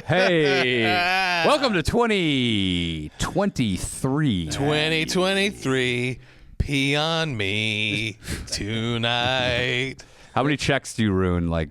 Hey, welcome to 2023. 2023, pee on me tonight. How many checks do you ruin like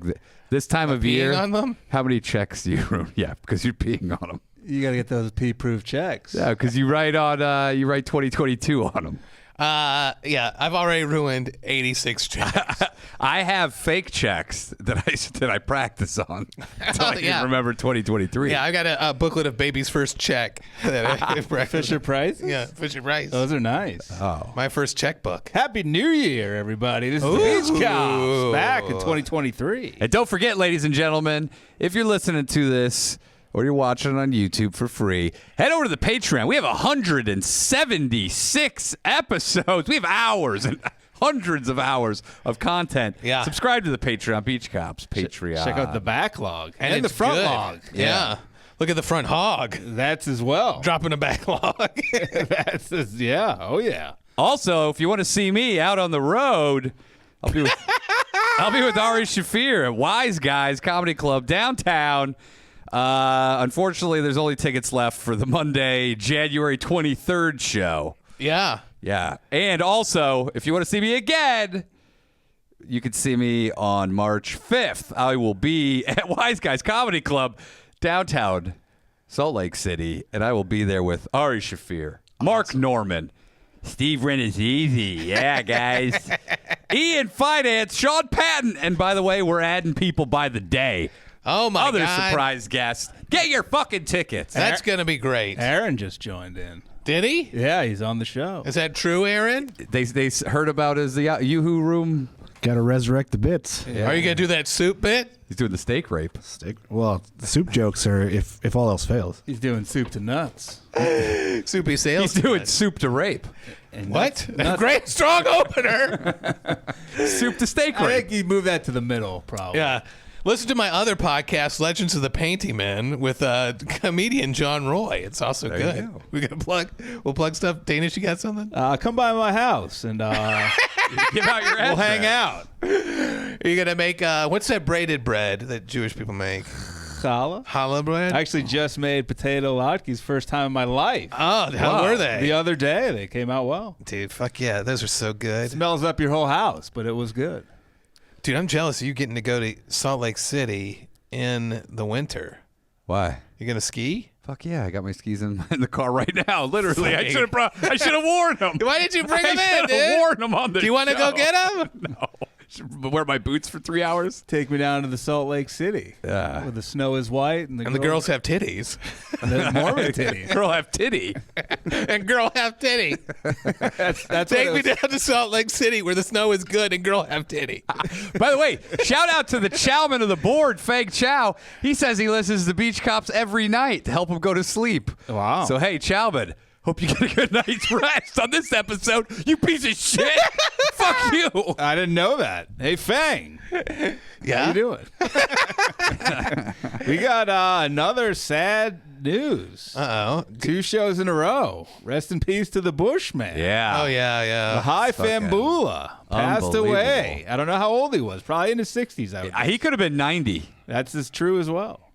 this time of year? Peeing on them? How many checks do you ruin? Yeah, because you're peeing on them. You got to get those pee-proof checks. Yeah, because you write 2022 on them. Yeah, I've already ruined 86 checks. I have fake checks that I practice on until I can remember 2023. Yeah, I got a booklet of baby's first check. Fisher Price? Yeah, Fisher Price. Those are nice. Oh, My first checkbook. Happy New Year, everybody. This is the Beach Cops back in 2023. and don't forget, ladies and gentlemen, if you're listening to this or you're watching it on YouTube for free, head over to the Patreon. We have 176 episodes. We have hours and hundreds of hours of content. Yeah. Subscribe to the Patreon, Beach Cops Patreon. Check out the backlog and the it's front good. log. Yeah. Look at the front hog. That's as well. Dropping a backlog. That's yeah. Oh, yeah. Also, if you want to see me out on the road, I'll be with Ari Shafir at Wise Guys Comedy Club downtown. Unfortunately, there's only tickets left for the Monday, January 23rd show. Yeah. Yeah. And also, if you want to see me again, you can see me on March 5th. I will be at Wise Guys Comedy Club downtown Salt Lake City, and I will be there with Ari Shafir, Mark Norman, Steve Renazizi, yeah, guys, Ian Finance, Sean Patton, and by the way, we're adding people by the day. Oh, my Other God. surprise guests. Get your fucking tickets. That's going to be great. Aaron just joined in. Did he? Yeah, he's on the show. Is that true, Aaron? They heard about his Yoo-Hoo room. Got to resurrect the bits. Are you going to do that soup bit? He's doing the steak rape. Well, the soup jokes are if all else fails. He's doing soup to nuts. Soupy sales. He's doing soup to rape. And What? nuts. Great strong opener. Soup to steak I rape. think you move that to the middle, probably. Yeah. Listen to my other podcast, Legends of the Painting Men, with comedian John Roy. It's also you good. go. We'll plug stuff. Danish, you got something? Come by my house and Give out your we'll address. hang out. Are you going to make, what's that braided bread that Jewish people make? Challah. Challah bread? I actually just made potato latkes first time in my life. Oh, how were they? The other day, they came out well. Dude, fuck yeah. Those are so good. Smells up your whole house, but it was good. Dude, I'm jealous of you getting to go to Salt Lake City in the winter. Why? You going to ski? Fuck yeah! I got my skis in the car right now. Literally, I Fucking- should have worn them. Why did you bring them in, I should dude? have worn them on the. Do you want to go get them? No. Should wear my boots for 3 hours. Take me down to the Salt Lake City. Yeah. Where the snow is white and the girls have titties. the Mormon titties. Girl have titty. And girl have titty. That's Take what me it was. down to Salt Lake City where the snow is good and girl have titty. By the way, shout out to the chowman of the board, Fake Chow. He says he listens to Beach Cops every night to help him go to sleep. Wow. So hey, chowman, hope you get a good night's rest on this episode. You piece of shit. Fuck you. I didn't know that. Hey, Fang. Yeah? How you doing? We got another sad news. Uh-oh. 2 shows in a row. Rest in peace to the Bushman. Yeah. Oh, yeah, The yeah. High Fucking Fambula passed unbelievable. away. I don't know how old he was. Probably in his 60s. I would guess. He could have been 90. That's as true as well.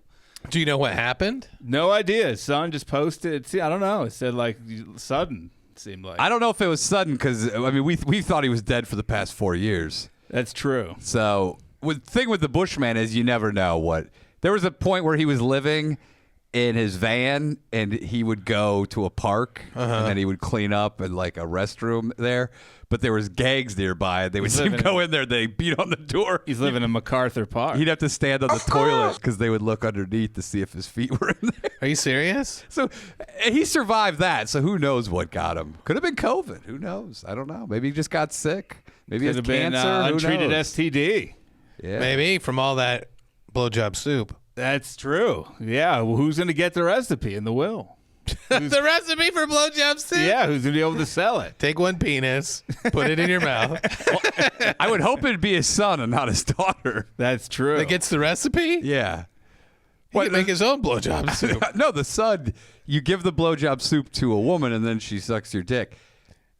Do you know what happened? No idea. His son just posted. See, I don't know. It said like sudden. It seemed like I don't know if it was sudden because I mean we thought he was dead for the past 4 years. that's true. So the thing with the Bushman is you never know what. There was a point where he was living in his van and he would go to a park and then he would clean up in like a restroom there. But there was gangs nearby. They would see him living go in there. They beat on the door. He's living in MacArthur Park. He'd have to stand on the toilet because they would look underneath to see if his feet were in there. Are you serious? So he survived that. So who knows what got him? Could have been COVID. Who knows? I don't know. Maybe he just got sick. Maybe he Could has have been cancer. Who untreated knows? STD. Yeah. Maybe from all that blowjob soup. That's true. Yeah. Well, who's going to get the recipe in the will? The recipe for blowjob soup? Yeah. Who's going to be able to sell it? Take one penis, put it in your mouth. I would hope it'd be his son and not his daughter. That's true. That gets the recipe? Yeah. He can make his own blowjob soup. No, the son, you give the blowjob soup to a woman and then she sucks your dick.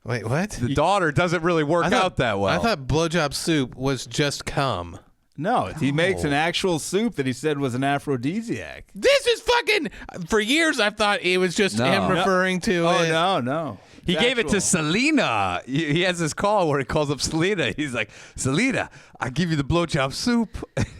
Wait, what? The daughter doesn't really work out that well. I thought blowjob soup was just cum. No, he makes an actual soup that he said was an aphrodisiac. This is fucking. For years, I've thought it was just him referring to it. No. He gave it to Selena. He has this call where he calls up Selena. He's like, Selena, I give you the blowjob soup.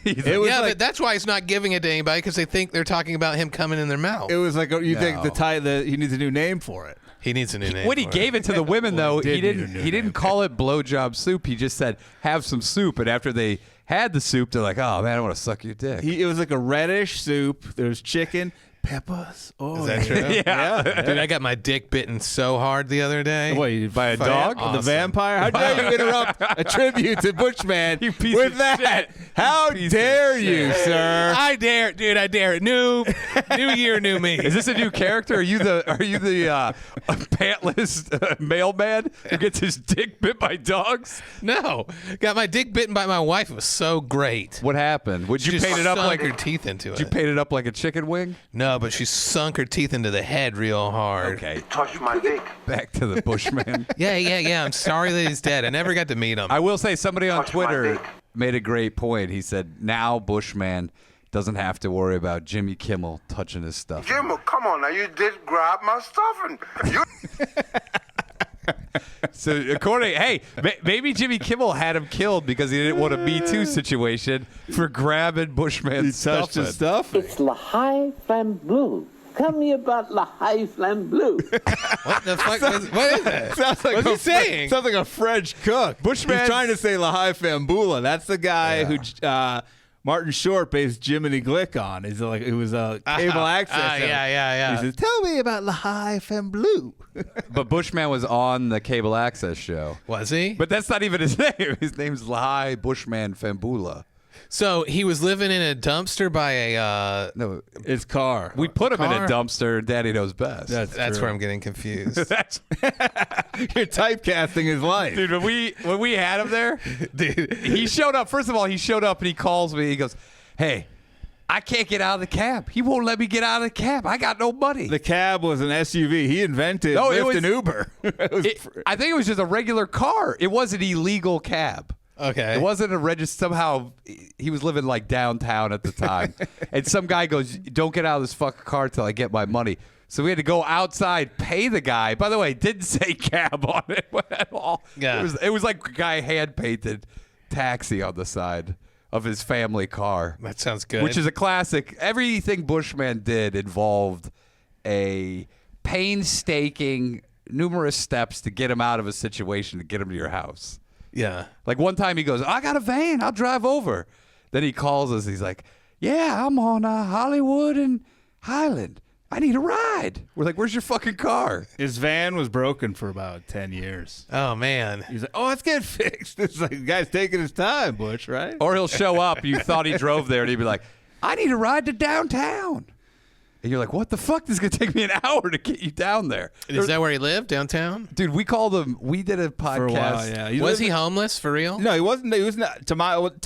But that's why he's not giving it to anybody, because they think they're talking about him coming in their mouth. It was like you think he needs a new name for it. He needs a new name. When he gave it to the women, though, he didn't call it blowjob soup. He just said, have some soup. And after they had the soup, they're like, oh, man, I want to suck your dick. It was like a reddish soup. There's chicken, peppers. Oh, is that true? Yeah. Dude, I got my dick bitten so hard the other day. What, by a dog? The vampire? How dare you interrupt a tribute to Bushman with that? How dare you, sir? I dare, dude. I dare. New year, new me. Is this a new character? Are you the pantless mailman who gets his dick bit by dogs? No, got my dick bitten by my wife. It was so great. What happened? Would you She paint it up sunk like her teeth into it? Did you paint it up like a chicken wing? No, but she sunk her teeth into the head real hard. Okay. Touch my dick. Back to the Bushman. Yeah. I'm sorry that he's dead. I never got to meet him. I will say somebody on Touch my Twitter dick. made a great point. He said, now Bushman doesn't have to worry about Jimmy Kimmel touching his stuff. Jim, come on now. You did grab my stuff and you. So maybe Jimmy Kimmel had him killed because he didn't want a Me Too situation for grabbing Bushman's stuff. Touched his stuff. It's Lahai Flamblue. Tell me about Lahai Flamblue. What the fuck? What is that? Sounds like What's he saying? Sounds like a French cook. Bushman's- He's trying to say Lahai Fambula. That's the guy who Martin Short based Jiminy Glick on. He's like, it was a cable access. Yeah. He says, "Tell me about Lahai Famblu." But Bushman was on the cable access show. Was he? But that's not even his name. His name's Lahai Bushman Fambula. So he was living in a dumpster by a. No, His car. we put him in a Car? dumpster. Daddy knows best. That's true. where I'm getting confused. That's You're typecasting his life. dude. When we had him there, Dude. he showed up. First of all, he showed up and he calls me. He goes, "Hey, I can't get out of the cab. He won't let me get out of the cab. I got no money." The cab was an SUV. He invented No, it Lyft was- and Uber. I think it was just a regular car. It was an illegal cab. Okay. It wasn't a register. Somehow he was living like downtown at the time, and some guy goes, "Don't get out of this fucking car till I get my money." So we had to go outside, pay the guy. By the way, it didn't say cab on it at all. Yeah. It was like a guy hand painted taxi on the side of his family car. That sounds good. Which is a classic. Everything Bushman did involved a painstaking, numerous steps to get him out of a situation, to get him to your house. yeah. Like one time he goes, "I got a van. I'll drive over." Then he calls us. He's like, "Yeah, I'm on Hollywood and Highland. I need a ride." We're like, "Where's your fucking car?" His van was broken for about 10 years. Oh man. He's like, "Oh, let's get it fixed." It's like the guy's taking his time, Bush, right? Or he'll show up. You thought he drove there, and he'd be like, "I need a ride to downtown." And you're like, "What the fuck? This is going to take me an hour to get you down there." Is that where he lived downtown? Dude, we called him. We did a podcast. For a while, yeah. Was he homeless for real? No, he wasn't. He was not, to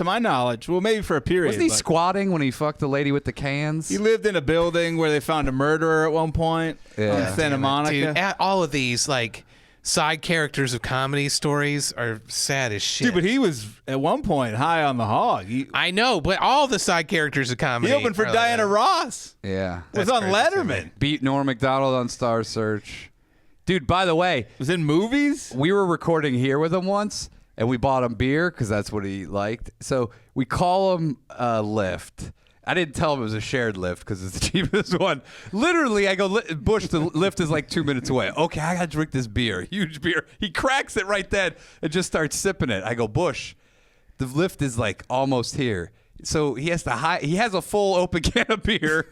my knowledge. Well, maybe for a period. Wasn't he but squatting when he fucked the lady with the cans? He lived in a building where they found a murderer at one point Yeah. on Santa Monica. Dude, all of these like side characters of comedy stories are sad as shit. Dude, but he was at one point high on the hog. I know, but all the side characters of comedy. He opened for are like Diana that. Ross. Yeah. Was on crazy to Letterman. Beat Norm Macdonald on Star Search. Dude, by the way, Was in movies. we were recording here with him once, and we bought him beer because that's what he liked. So we call him Lyft. I didn't tell him it was a shared Lyft because it's the cheapest one. Literally, I go, "Bush, the Lyft is like 2 minutes away." "Okay, I got to drink this beer." Huge beer. He cracks it right then and just starts sipping it. I go, "Bush, the Lyft is like almost here." So he has he has a full open can of beer.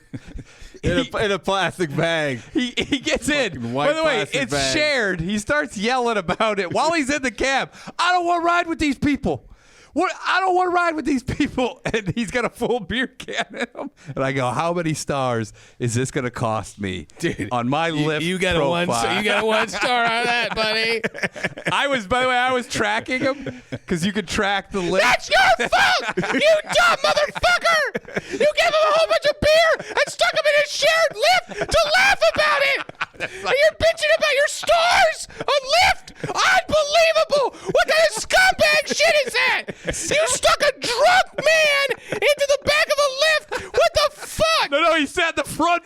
In a plastic bag. He gets in. Fucking white By the way, plastic it's bag. shared. He starts yelling about it while he's in the cab. "I don't want to ride with these people. What? I don't want to ride with these people." And he's got a full beer can in him. And I go, "How many stars is this going to cost me, Dude, on my Lyft You got profile?" a 1 star. You got a 1 star on that, buddy. By the way, I was tracking him because you could track the Lyft. That's your fault, you dumb motherfucker! You gave him a whole bunch of beer and stuck him in a shared Lyft to laugh about it. And you're bitching about your stars on Lyft. Unbelievable! What kind of scumbag shit is that? You stuck a drunk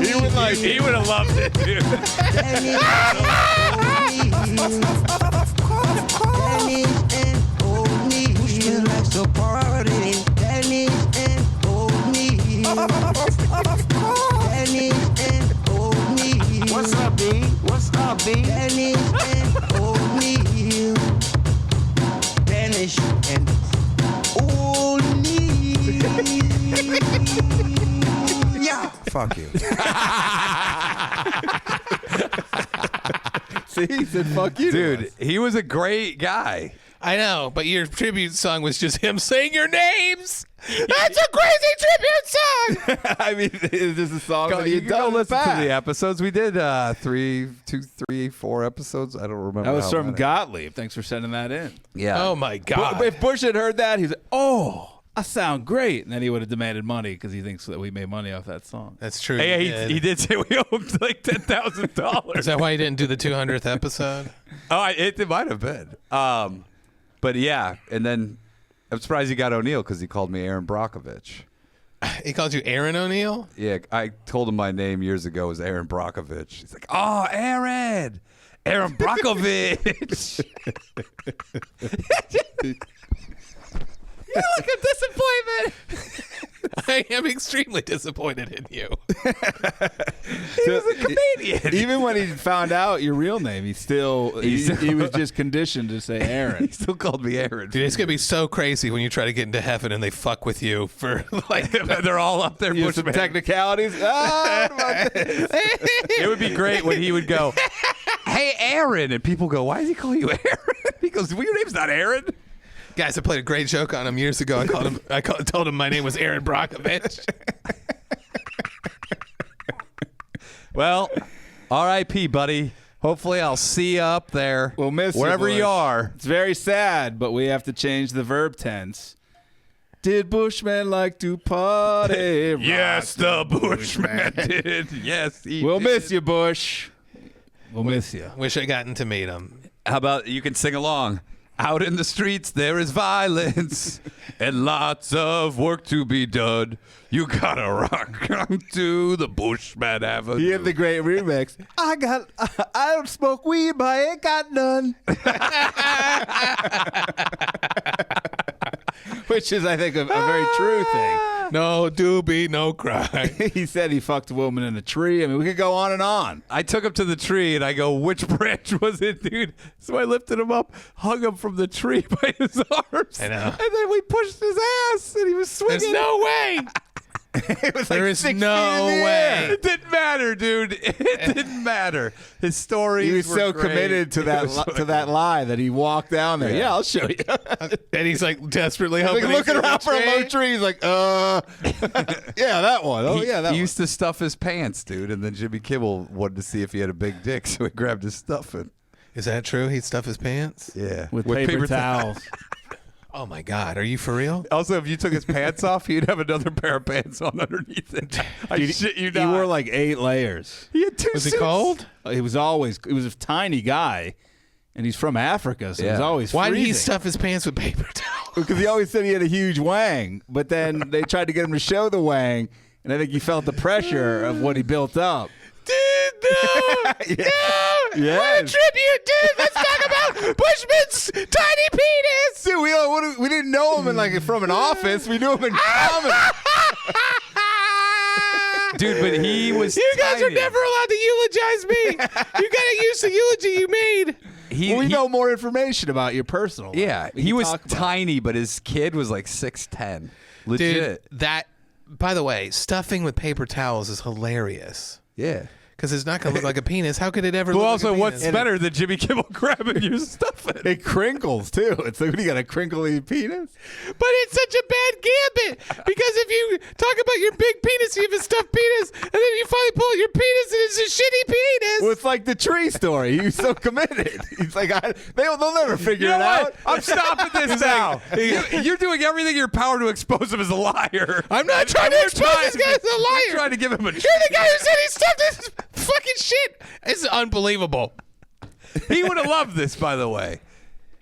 He would like. He would have loved it, dude. Danny and O'Neill. Bushman likes to party. Danny and O'Neill. Danny and O'Neill. What's up, B? What's up, B? Danny and O'Neill. Danish and O'Neill. Yeah. Fuck you. See, he said, "Fuck you, Dude, he was a great guy. I know, but your tribute song was just him saying your names. That's a crazy tribute song. I mean, is this a song that You you can go done listen back? to the episodes. We did 4 episodes. I don't remember. That was how from many. Gottlieb. Thanks for sending that in. Yeah. Oh my God. But if Bush had heard that, he's like, "Oh, I sound great," and then he would have demanded money because he thinks that we made money off that song. That's true. Hey, you did. he did say we owed like $10,000. Is that why you didn't do the 200th episode? Oh, it might have been. But yeah, and then I'm surprised he got O'Neill because he called me Aaron Brockovich. He called you Aaron O'Neill? Yeah, I told him my name years ago was Aaron Brockovich. He's like, "Oh, Aaron Brockovich." You look a disappointment. I am extremely disappointed in you. He was a comedian. Even when he found out your real name, he was just conditioned to say Aaron. He still called me Aaron. Dude, it's going to be so crazy when you try to get into heaven and they fuck with you for like... They're all up there. You have some Bushman. technicalities. What about this? It would be great when he would go, "Hey, Aaron," and people go, "Why does he call you Aaron?" He goes, "Well, your name's not Aaron." Guys, I played a great joke on him years ago. Told him my name was Aaron Brockovich. Well, R.I.P., buddy. Hopefully, I'll see you up there. We'll miss you, wherever you Bush. are. It's very sad, but we have to change the verb tense. Did Bushman like to party? Yes, the Bushman did. Yes, he We'll did. miss you, Bush. We'll miss you. Wish I gotten to meet him. How about you can sing along? Out in the streets there is violence and lots of work to be done. You gotta rock on to the Bushman Avenue. He had the great remix. I don't smoke weed, but I ain't got none. Which is, I think, a very true thing. No doobie, no cry. He said he fucked a woman in a tree. I mean, we could go on and on. I took him to the tree and I go, "Which branch was it, dude?" So I lifted him up, hung him from the tree by his arms. I know. And then we pushed his ass and he was swinging. There's no way. It was There like is 6 feet no in the way. air. It didn't matter, dude. It didn't matter. His stories He was were so great. committed to It that was so to that lie that he walked down there. Yeah, I'll show you. And he's like desperately He's hoping like looking he's in around the for a low tree. tree. He's like, yeah, that one. Oh, yeah, that He one. used to stuff his pants, dude, and then Jimmy Kimmel wanted to see if he had a big dick, so he grabbed his stuffing. Is that true? He'd stuff his pants? Yeah, With paper towels. Oh my God. Are you for real? Also, if you took his pants off, he'd have another pair of pants on underneath it. I shit you He not. wore like 8 layers. He had 2 Was he suits. cold? He was a tiny guy, and he's from Africa, so he's Yeah. always Why did he freezing. stuff his pants with paper towels? Because he always said he had a huge wang, but then they tried to get him to show the wang, and I think he felt the pressure of what he built up. Dude, no. Yeah. No. What a tribute, dude. Let's talk about Bushman's tiny penis. Dude, we didn't know him from an office. We knew him in comedy. Dude, but he was You guys are tiny. never allowed to eulogize me. You gotta use the eulogy you made. He, Well, we he- know more information about your personal life. Yeah, We he can was talk about it. tiny, but his kid was like 6'10". Legit. Dude, by the way, stuffing with paper towels is hilarious. Yeah. Because it's not going to look like a penis. How could it ever Well, look also, like a what's penis? better than Jimmy Kimmel grabbing your stuffing? It crinkles, too. It's like, what, you got a crinkly penis? But it's such a bad gambit. Because if you talk about your big penis, you have a stuffed penis, and then you finally pull out your penis and it's a shitty penis. Well, it's like the tree story. He was so committed. He's like, they'll never figure You know it out. what? I'm stopping this now. You're doing everything in your power to expose him as a liar. I'm not trying to expose this guy as a You're liar. trying to give him a. You're the guy who said he stuffed his fucking shit. It's unbelievable. He would have loved this, by the way.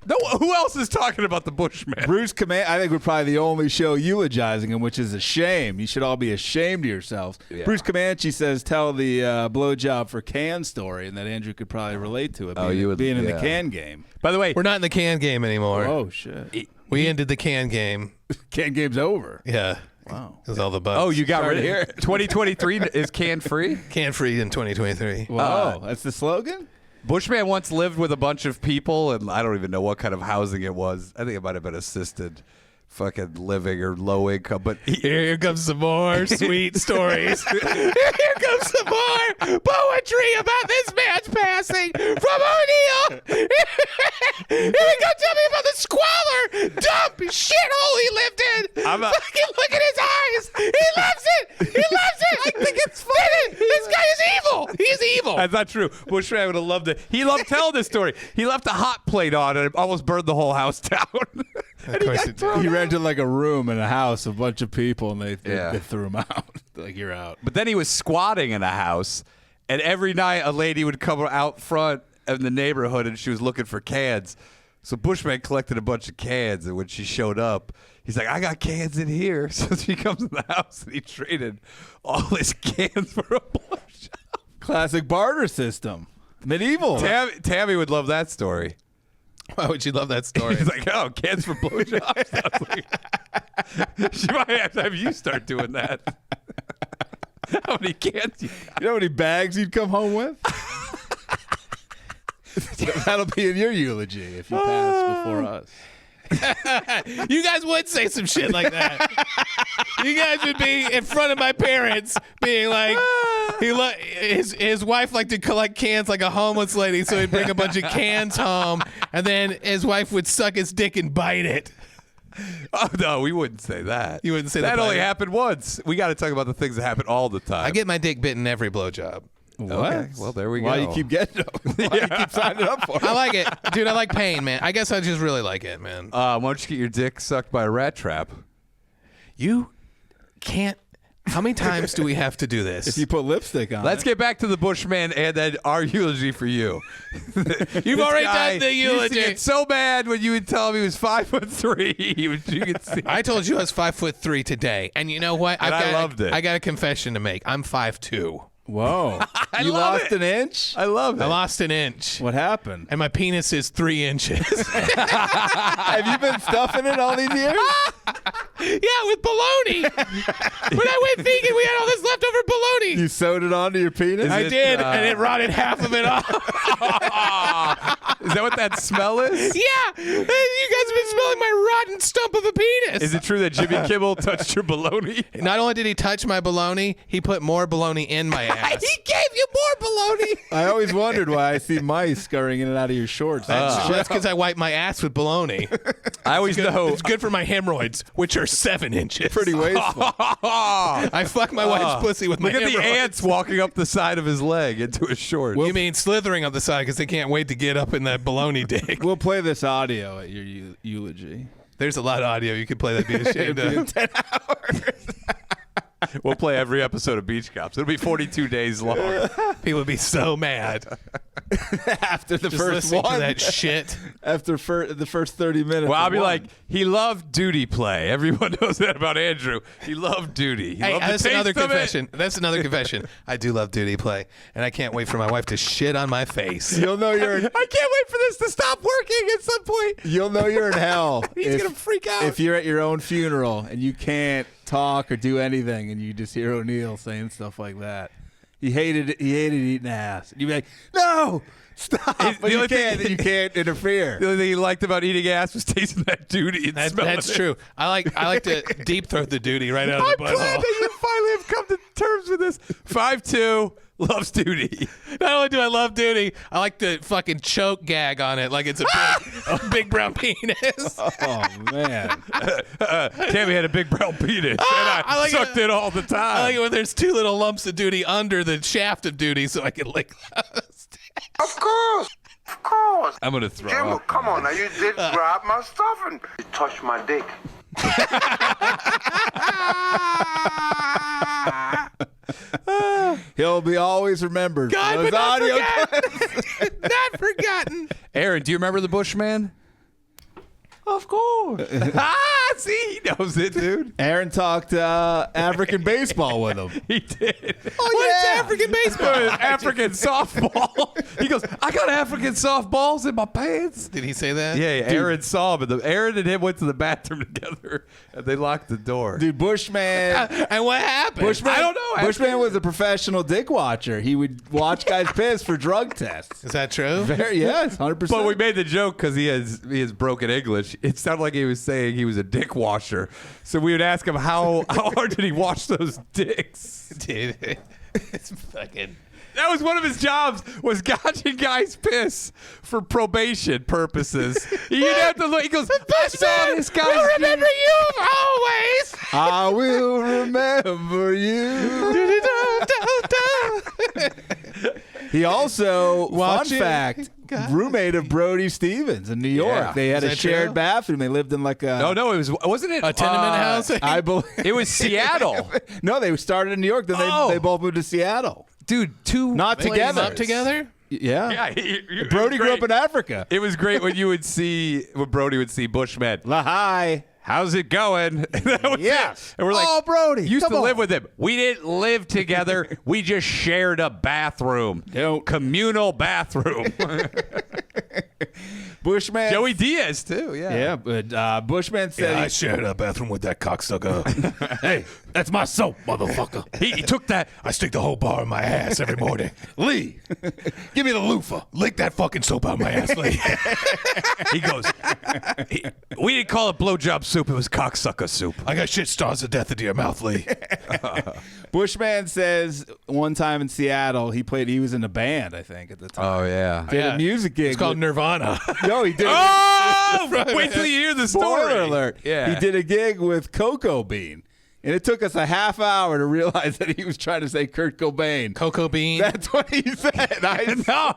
No, who else is talking about the Bushman? Bruce Comanche, I think we're probably the only show eulogizing him, which is a shame. You should all be ashamed of yourselves. Yeah. Bruce Comanche says, tell the blowjob for can story, and that Andrew could probably relate to it, being in the can game. By the way, We're not in the can game anymore. Oh, shit. We ended the can game. Can game's over. Yeah. Wow. Because all the bugs. you got rid of it. 2023 is can free. Can free in 2023. Wow. That's the slogan? Bushman once lived with a bunch of people, and I don't even know what kind of housing it was. I think it might have been assisted fucking living or low income. But Here comes some more sweet stories. Here comes some more poetry about this man's passing from O'Neill. Here we go. Tell me about the squalor, dump, shithole he lived in. Fucking look at his eyes. He loves it. He loves it. I think it's funny. This guy is evil. He's evil. that's not true. Bushman would have loved it. He loved telling this story. He left a hot plate on and it almost burned the whole house down. Of course it did. He rented like a room in a house, a bunch of people, and they Yeah. threw him out. Like, you're out. But then he was squatting in a house, and every night a lady would come out front in the neighborhood, and she was looking for cans. So Bushman collected a bunch of cans, and when she showed up, he's like, I got cans in here. So she comes in the house, and he traded all his cans for a blowjob. Classic barter system. Medieval. Tammy would love that story. Why would you love that story? He's like, oh, cans for blowjobs? I was like, she might have to have you start doing that. How many cans you got? You know how many bags you'd come home with? That'll be in your eulogy if you pass before us. You guys would say some shit like that. You guys would be in front of my parents being like, his wife liked to collect cans like a homeless lady, so he'd bring a bunch of cans home, and then his wife would suck his dick and bite it. Oh, no, we wouldn't say that. You wouldn't say that. That only happened once. We got to talk about the things that happen all the time. I get my dick bitten every blowjob. What? Okay, well, there we go. Why you keep getting them? Why you keep signing up for I them? like it. Dude, I like pain, man. I guess I just really like it, man. why don't you get your dick sucked by a rat trap? You can't. How many times do we have to do this? If you put lipstick on Let's it. get back to the Bushman and then our eulogy for you. You've already done the Used to eulogy. get so mad when you would tell him he was 5'3". You could see. I told you I was 5'3" today, and you know what? And I loved it. I got a confession to make. I'm 5'2". Whoa. You love lost it. an inch? I love it. I lost an inch, What happened? and my penis is 3 inches. Have you been stuffing it all these years? Yeah, with bologna. When I went vegan, we had all this leftover bologna. You sewed it onto your penis? I it, did, and it rotted half of it off. Is that what that smell is? Yeah, you guys have been smelling my rotten stump of a penis. Is it true that Jimmy Kimmel touched your baloney? Not only did he touch my bologna, he put more bologna in my ass. He gave you more baloney. I always wondered why I see mice scurrying in and out of your shorts. That's because I wipe my ass with bologna. I always know. It's good for my hemorrhoids, which are 7 inches. Pretty wasteful. I fuck my wife's pussy with my Look at the hemorrhoids. ants walking up the side of his leg into his shorts. You mean slithering up the side because they can't wait to get up in that bologna dick. We'll play this audio at your eulogy. There's a lot of audio you could play that'd be ashamed of. 10 hours. We'll play every episode of Beach Cops. It'll be 42 days long. People would be so mad. After the Just first listening one. to that shit. After the first 30 minutes. Well, I'll of be one. like, he loved duty play. Everyone knows that about Andrew. He loved duty. He Hey, loved the that's taste another of it. confession. That's another confession. I do love duty play, and I can't wait for my wife to shit on my face. You'll know you're I can't wait for this to stop working at some point. you'll know you're in hell. He's going to freak out. If you're at your own funeral and you can't talk or do anything and you just hear O'Neill saying stuff like that. He hated eating ass. And you'd be like, no, stop. It's But the you only can't, thing- you can't interfere. The only thing he liked about eating ass was tasting that duty and smelling That's it. true. I like to deep throat the duty right out of I'm the glad butthole. that you finally have come to terms with this. 5'2", loves duty. Not only do I love duty, I like to fucking choke gag on it like it's a big brown penis. Oh, man. Tammy had a big brown penis, and I like sucked it all the time. I like it when there's 2 little lumps of duty under the shaft of duty so I can lick those. Of course. Of course. I'm going to throw Jimbo, up. come on now. You did grab my stuff and you touched my dick. He'll be always remembered. God, for those but not audio forgotten. Not forgotten. Aaron, do you remember the Bushman? Of course. See, he knows it, dude. Aaron talked African baseball with him. He did. What is African baseball? African softball. He goes, I got African softballs in my pants. Did he say that? Yeah, Aaron saw him. Aaron and him went to the bathroom together, and they locked the door. Dude, Bushman. And what happened? Bushman, I don't know. Bushman was a professional dick watcher. He would watch guys piss for drug tests. Is that true? Yes, 100%. But we made the joke because he has broken English. It sounded like he was saying he was a dick washer. So we would ask him how hard did he wash those dicks? Dude, it's fucking. That was one of his jobs, was watching guys piss for probation purposes. You'd have to look. He goes, I saw this guy. We'll remember you always. I will remember you. He also, Watching- fun fact, roommate of Brody Stevens in New York. Yeah. They had Is a that shared true? bathroom. They lived in like a. No, wasn't it A tenement house? I believe. It was Seattle. No, they started in New York. Then Oh. they both moved to Seattle. Dude, Not Played together. them up together? Yeah. Yeah, Brody grew up in Africa. It was great when Brody would see Bushman. Lahai. How's it going? That was Yes. it. And we're like, Oh, Brody, used come to on. live with him. We didn't live together. We just shared a bathroom. Communal bathroom. Bushman. Joey Diaz, too. Yeah. Yeah, but Bushman said he shared a bathroom with that cocksucker. Hey, that's my soap, motherfucker. He took that. I stick the whole bar in my ass every morning. Lee, give me the loofah. Lick that fucking soap out of my ass, Lee. He goes, we didn't call it blowjob soup. It was cocksucker soup. I got shit stars of death into your mouth, Lee. Bushman says one time in Seattle he was in a band, I think, at the time. Oh, yeah. Did a music gig. It's called Nirvana. No, he did. Oh! Wait till you hear the story. Spoiler alert. Yeah. He did a gig with Cocoa Bean. And it took us a half hour to realize that he was trying to say Kurt Cobain. Cocoa Bean. That's what he said. No,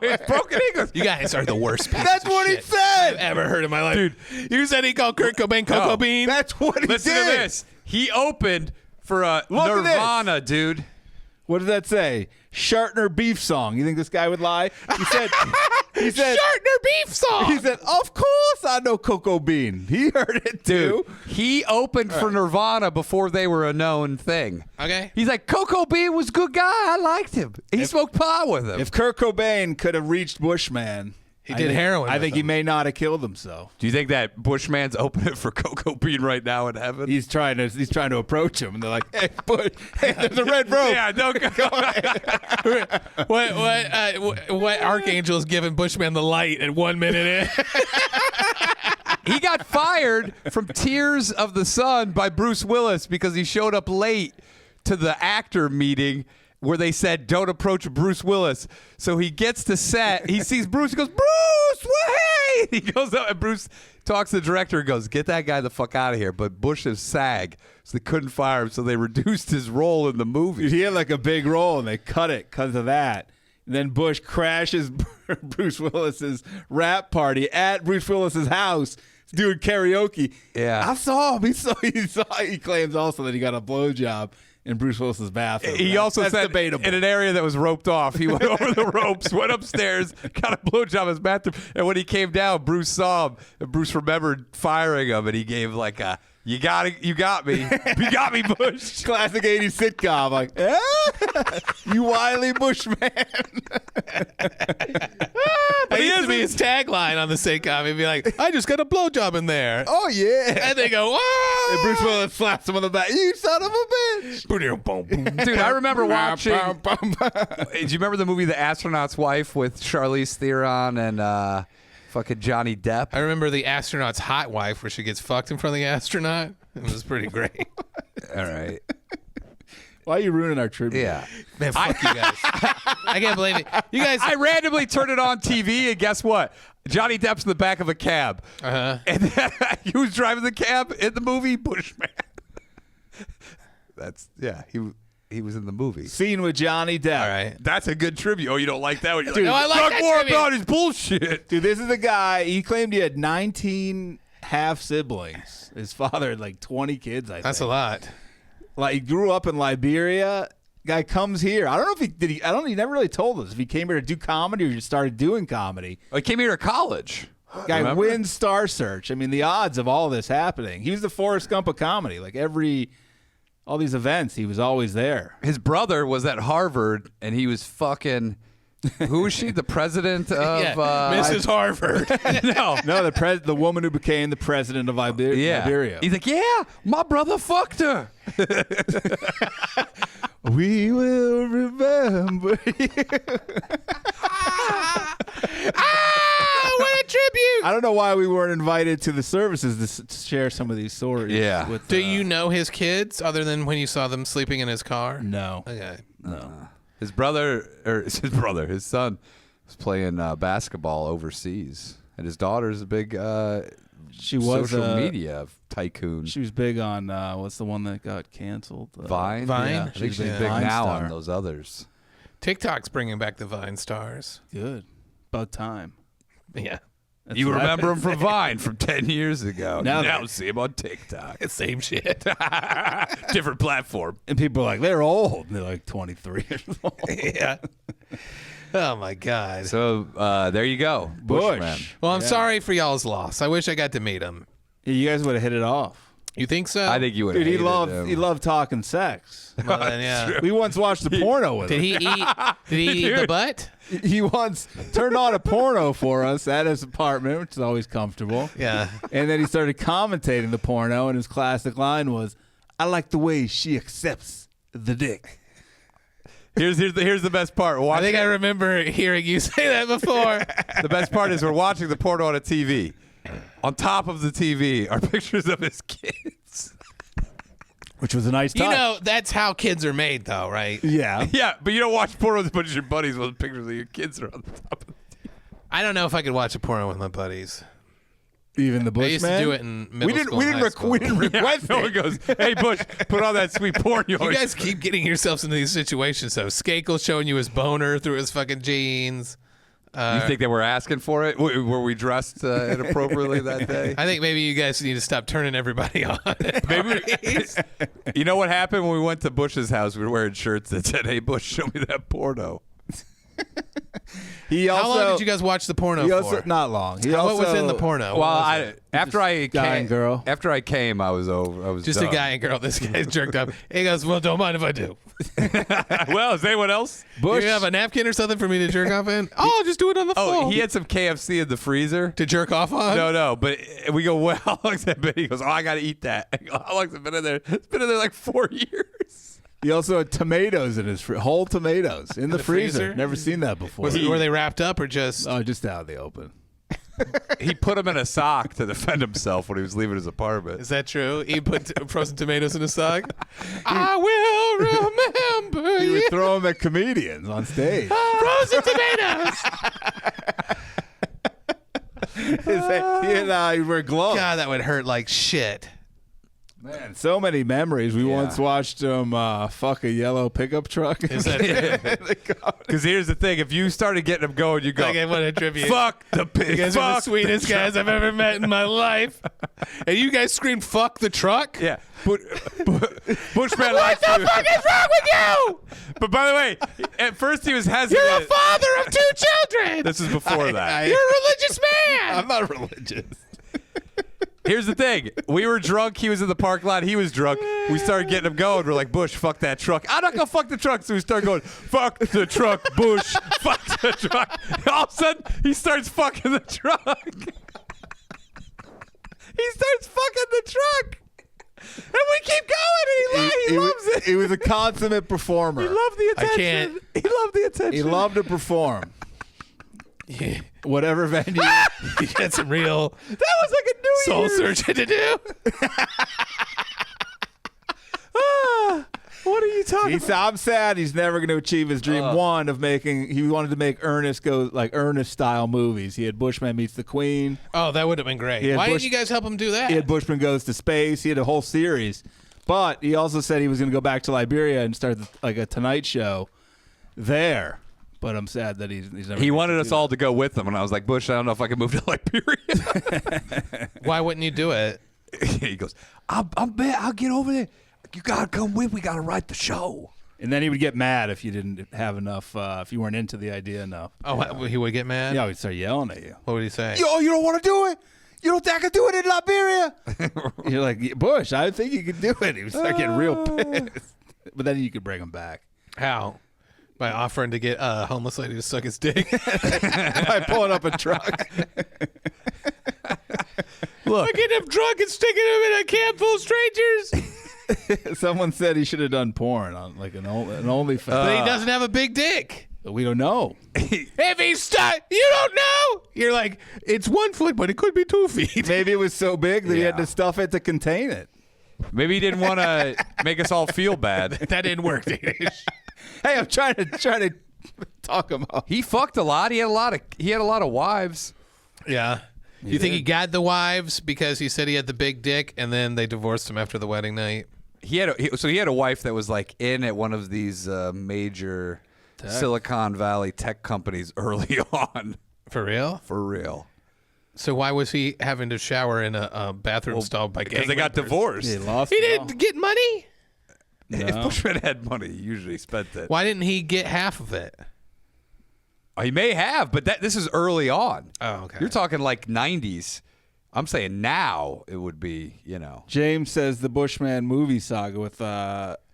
it's broken English. You guys are the worst pieces That's of what he shit said. I've ever heard in my life. Dude, you said he called Kurt Cobain Cocoa No. Bean? That's what he Listen did. to this. He opened for a Look at this. Nirvana, dude. What does that say? Shartner beef song. You think this guy would lie? He said. Shartner beef song. He said, "Of course I know Cocoa Bean." He heard it too. Dude, he opened for Nirvana before they were a known thing. Okay. He's like, Coco Bean was a good guy. I liked him. He smoked pot with him. If Kurt Cobain could have reached Bushman, He did heroin I with think he him. may not have killed himself. Do you think that Bushman's opening for Coco Bean right now in heaven? He's trying to approach him, and they're like, "Hey, hey, there's a red rope." Yeah, don't go. What archangel's giving Bushman the light at 1 minute in? He got fired from Tears of the Sun by Bruce Willis because he showed up late to the actor meeting where they said, don't approach Bruce Willis. So he gets to set. He sees Bruce. He goes, Bruce, hey! He goes up and Bruce talks to the director and goes, get that guy the fuck out of here. But Bush is SAG, so they couldn't fire him. So they reduced his role in the movie. He had like a big role, and they cut it because of that. And then Bush crashes Bruce Willis's rap party at Bruce Willis's house, doing karaoke. Yeah. I saw him. He claims also that he got a blowjob in Bruce Willis's bathroom. He also That's said debatable. in an area that was roped off, he went over the ropes, went upstairs, got a blowjob in his bathroom, and when he came down, Bruce saw him, and Bruce remembered firing him, and he gave like a, you got me, you got me, Bush. Classic 80s sitcom, like, you wily Bushman. That used to be his tagline on the sitcom. He'd be like, I just got a blowjob in there. Oh, yeah. And they go, whoa! And Bruce Willis slaps him on the back. You son of a bitch. Dude, I remember watching. Do you remember the movie The Astronaut's Wife with Charlize Theron and fucking Johnny Depp? I remember the astronaut's hot wife where she gets fucked in front of the astronaut. It was pretty great. All right. Why are you ruining our tribute? Yeah. Man, fuck you guys. I can't believe it. You guys. I randomly turned it on TV, and guess what? Johnny Depp's in the back of a cab. Uh-huh. And who's driving the cab in the movie? Bushman. He was in the movie. Scene with Johnny Depp. All right. That's a good tribute. Oh, you don't like that one? You're Dude, like, no, I like talk that more tribute. about his bullshit. Dude, this is the guy. He claimed he had 19 half siblings. His father had like 20 kids, I think. That's a lot. Like, he grew up in Liberia. Guy comes here. I don't know if he did. He never really told us if he came here to do comedy or just started doing comedy. Oh, he came here to college. Guy Remember? wins Star Search. I mean, the odds of all this happening. He was the Forrest Gump of comedy. Like all these events, he was always there. His brother was at Harvard, and he was fucking. Who was she? The president of Mrs. Harvard. No, the woman who became the president of Liberia. He's like, yeah, my brother fucked her. We will remember you. What a tribute! I don't know why we weren't invited to the services to share some of these stories. Yeah. With, Do you know his kids other than when you saw them sleeping in his car? No. Okay. His son was playing basketball overseas, and his daughter's a big She was social media tycoon. She was big on what's the one that got canceled? Vine. Vine? Yeah, I think she's a big Vine now star. on those others. TikTok's bringing back the Vine stars. Good. About time. Yeah. That's You what remember him from Vine from 10 years ago. Now Now they- see him on TikTok. Same shit. Different platform. And people are like, they're old. And they're like 23 years old. Yeah. Oh, my God. So there you go. Bushman. Well, I'm sorry for y'all's loss. I wish I got to meet him. Yeah, you guys would have hit it off. You think so? I think you would have Dude, he hated him. loved talking sex. Well, then, yeah. We once watched a porno with Did him. he eat the butt? He once turned on a porno for us at his apartment, which is always comfortable. Yeah. And then he started commentating the porno, and his classic line was, "I like the way she accepts the dick." Here's the best part. I think I remember hearing you say that before. The best part is we're watching the porno on a TV. On top of the TV are pictures of his kids. Which was a nice touch. You know, that's how kids are made, though, right? Yeah. Yeah, but you don't watch porno with a bunch of your buddies with pictures of your kids are on the top of the TV. I don't know if I could watch a porno with my buddies. Even the I Bushman. used to do it in middle school. We and didn't high school. request No one it. goes, hey, Bush, put on that sweet porn you You always. guys keep getting yourselves into these situations. So Skakel showing you his boner through his fucking jeans. You think they were asking for it? Were we dressed inappropriately that day? I think maybe you guys need to stop turning everybody on. Maybe. You know what happened when we went to Bush's house? We were wearing shirts that said, "Hey, Bush, show me that porno." He How also, long did you guys watch the porno he for? also, not long. He What was also- in the porno? Well, What was it? after I guy came, and girl. After I came, I was over. I was Just done. a guy and girl. This guy's jerked up. He goes, well, don't mind if I do. Well, is anyone else? Bush. You have a napkin or something for me to jerk off in? Oh, I'll just do it on the phone. Oh, he had some KFC in the freezer. to jerk off on? No, but we go, well, how long's that been? He goes, oh, I got to eat that. I go, how long's it been in there? It's been in there like 4 years. He also had tomatoes in his whole tomatoes in the freezer. freezer? Never seen that before. Were they wrapped up or just? Oh, just out in the open. He put him in a sock to defend himself when he was leaving his apartment. Is that true? He put frozen tomatoes in his sock? I will remember He you. would throw them at comedians on stage. Frozen tomatoes. He'd wear gloves. God, that would hurt like shit. Man, so many memories. We once watched him fuck a yellow pickup truck. Is that Because here's the thing: if you started getting him going, you go, Okay, what a tribute. "Fuck the pig." You guys are the fuck sweetest guys I've ever met in my life. And you guys screamed, fuck the truck? Yeah, Bushman. What the fuck is wrong with you? But by the way, at first he was hesitant. You're a father of 2 children. This is before that. You're a religious man. I'm not religious. Here's the thing: we were drunk. He was in the parking lot. He was drunk. We started getting him going. We're like, Bush, fuck that truck. I'm not gonna fuck the truck. So we started going, fuck the truck, Bush, fuck the truck. All of a sudden, he starts fucking the truck. He starts fucking the truck, and we keep going. And he loves it. He was a consummate performer. He loved the I attention. can't. He loved the attention. He loved to perform. Yeah. Whatever venue. You got some real That was like a New soul Year's. searching to do. What are you talking about? I'm sad he's never going to achieve his dream one of making. He wanted to make Ernest style movies. He had Bushman Meets the Queen. Oh, that would have been great. had Why Bush- didn't you guys help him do that? He had Bushman Goes to Space. He had a whole series. But he also said he was going to go back to Liberia and start like a Tonight Show there. But I'm sad that he's never. He wanted us all to go with him, and I was like, Bush, I don't know if I can move to Liberia. Why wouldn't you do it? He goes, I'll bet I'll get over there. You gotta come with. We gotta write the show. And then he would get mad if you didn't have enough, if you weren't into the idea enough. Oh, he would get mad? Yeah, he'd start yelling at you. What would he say? Yo, you don't want to do it? You don't think I can do it in Liberia? You're like, Bush, I think you can do it. He would start getting real pissed. But then you could bring him back. How? By offering to get a homeless lady to suck his dick? By pulling up a truck. Look. I get him drunk and sticking him in a camp full of strangers. Someone said he should have done porn on like an OnlyFans. But he doesn't have a big dick. We don't know. If he's stuck, you don't know. You're like, it's 1 foot, but it could be 2 feet. Maybe it was so big that he had to stuff it to contain it. Maybe he didn't want to make us all feel bad. That didn't work, Danish. Hey, I'm trying to talk him up. He fucked a lot. He had a lot of wives. Yeah. You think he got the wives because he said he had the big dick, and then they divorced him after the wedding night? He had a wife that was like in at one of these major Silicon Valley tech companies early on. For real? For real. So why was he having to shower in a bathroom stall by gang Because they got members? divorced. He lost He it all. didn't get money? If Bushman had money, he usually spent it. Why didn't he get half of it? He may have, but this is early on. Oh, okay. You're talking like 90s. I'm saying now it would be, James says the Bushman movie saga with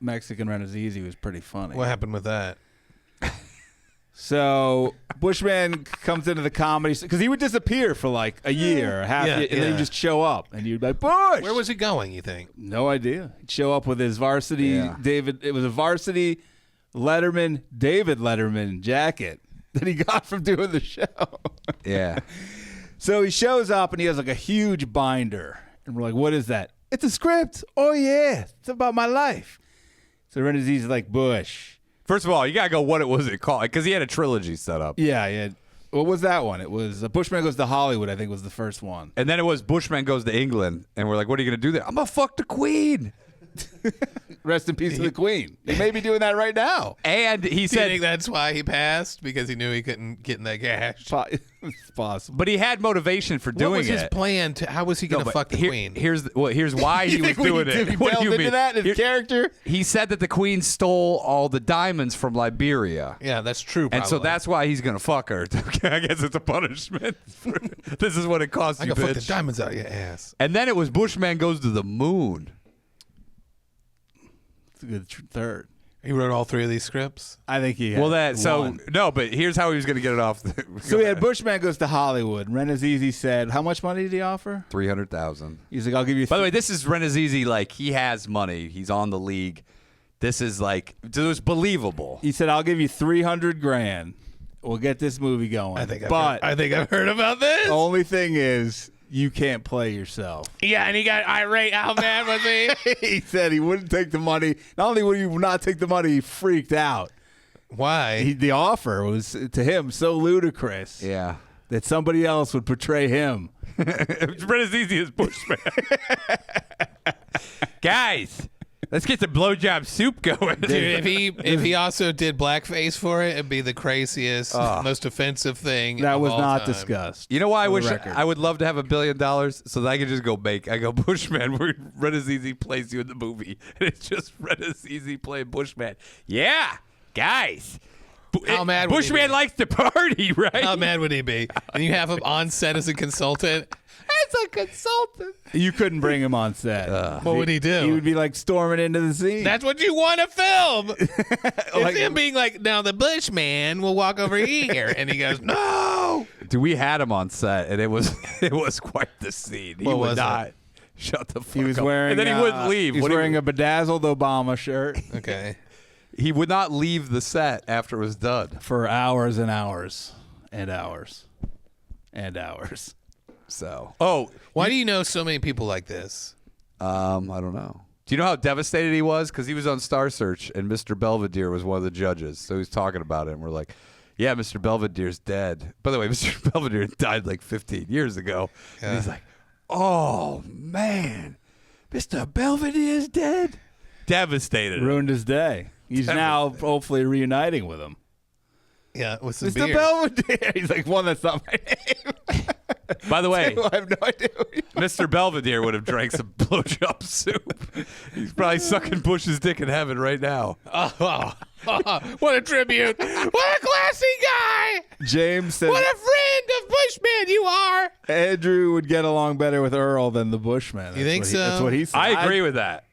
Mexican Renazizi was pretty funny. What happened with that? So Bushman comes into the comedy because he would disappear for like a year, or half, year, and then he'd just show up, and you'd be like, Bush. Where was he going, you think? No idea. He'd show up with his varsity It was a varsity Letterman, David Letterman jacket that he got from doing the show. Yeah. So he shows up and he has like a huge binder, and we're like, "What is that?" It's a script. Oh yeah, it's about my life. So Renazizi's like, Bush. First of all, you gotta go. What was it called? Because he had a trilogy set up. Yeah. What was that one? It was Bushman Goes to Hollywood, I think was the first one. And then it was Bushman Goes to England, and we're like, "What are you gonna do there?" I'm gonna fuck the Queen. Rest in peace to the Queen. He may be doing that right now. And he Do you said, think that's why he passed? Because he knew he couldn't get in that cash? It's possible. but he had motivation for doing What was his it. plan? How was he going to but fuck the Queen? Here's why he was doing Did it. he What do delve you into mean? that in his character? He said that the Queen stole all the diamonds from Liberia. Yeah, that's true. And so probably. that's why he's gonna fuck her. I guess it's a punishment. This is what it costs I you, can fuck the bitch. diamonds out of your ass. And then it was Bushman Goes to the Moon. It's a good third. He wrote all 3 of these scripts. I think he had Well, one. no, but here's how he was gonna get it off. So we had Bushman Goes to Hollywood. Renazizi said, how much money did he offer? 300,000. He's like, I'll give you. By the way, this is Renazizi. Like, he has money. He's on the league. This is like, it was believable. He said, I'll give you $300,000. We'll get this movie going. I think I've heard about this. The only thing is, you can't play yourself. Yeah, and he got irate. How mad was he? He said he wouldn't take the money. Not only would he not take the money, he freaked out. Why? The offer was, to him, so ludicrous Yeah. that somebody else would portray him. Renazizi is Bushman. Guys, let's get the blowjob soup going. Dude, if he also did blackface for it, it'd be the craziest, most offensive thing. That of was all not time. discussed. You know why I for the wish record. I would love to have $1 billion so that I could just go Bushman where Renazizi plays you in the movie. And it's just Renazizi playing Bushman. Yeah, guys. How mad would he Bushman be? likes to party, right? How mad would he be? And you have him on set as a consultant. As a consultant. You couldn't bring him on set. What would he do? He would be like storming into the scene. That's what you want to film. It's him being like, now the Bushman will walk over here. And he goes, no. Dude, we had him on set, and it was quite the scene. He What would was not shut the fuck He was up. wearing. and then he wouldn't leave. He was What do you- wearing a bedazzled Obama shirt Okay. He would not leave the set after it was done. for hours and hours and hours and hours. So, Why do you know so many people like this? I don't know. Do you know how devastated he was? Because he was on Star Search, and Mr. Belvedere was one of the judges. So he was talking about it, and we're like, yeah, Mr. Belvedere's dead. By the way, Mr. Belvedere died like 15 years ago. Yeah. And he's like, oh, man, Mr. Belvedere's dead? Devastated. Ruined his day. He's now hopefully reuniting with him. Yeah, with some Mr. beer. Belvedere. He's like, one, that's not my name. By the way, I have no idea. Mr. Belvedere would have drank some blowjob soup. He's probably sucking Bush's dick in heaven right now. What a tribute. What a classy guy. James said What a friend of Bushman you are. Andrew would get along better with Earl than the Bushman. You think so? That's what he said. I agree with that.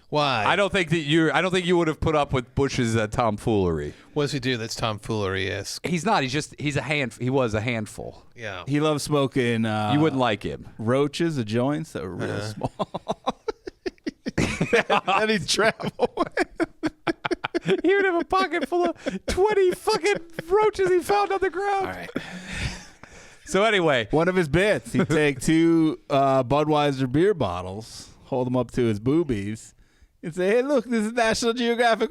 Why? I don't think you would have put up with Bush's tomfoolery. What does he do that's tomfoolery-esque? He's not. He was a handful. Yeah. He loves smoking. You wouldn't like him. Roaches, the joints that were real small. And he'd travel. He would have a pocket full of 20 fucking roaches he found on the ground. All right. So anyway, One of his bits, he'd take 2 Budweiser beer bottles, hold them up to his boobies, and say, "Hey, look, this is National Geographic."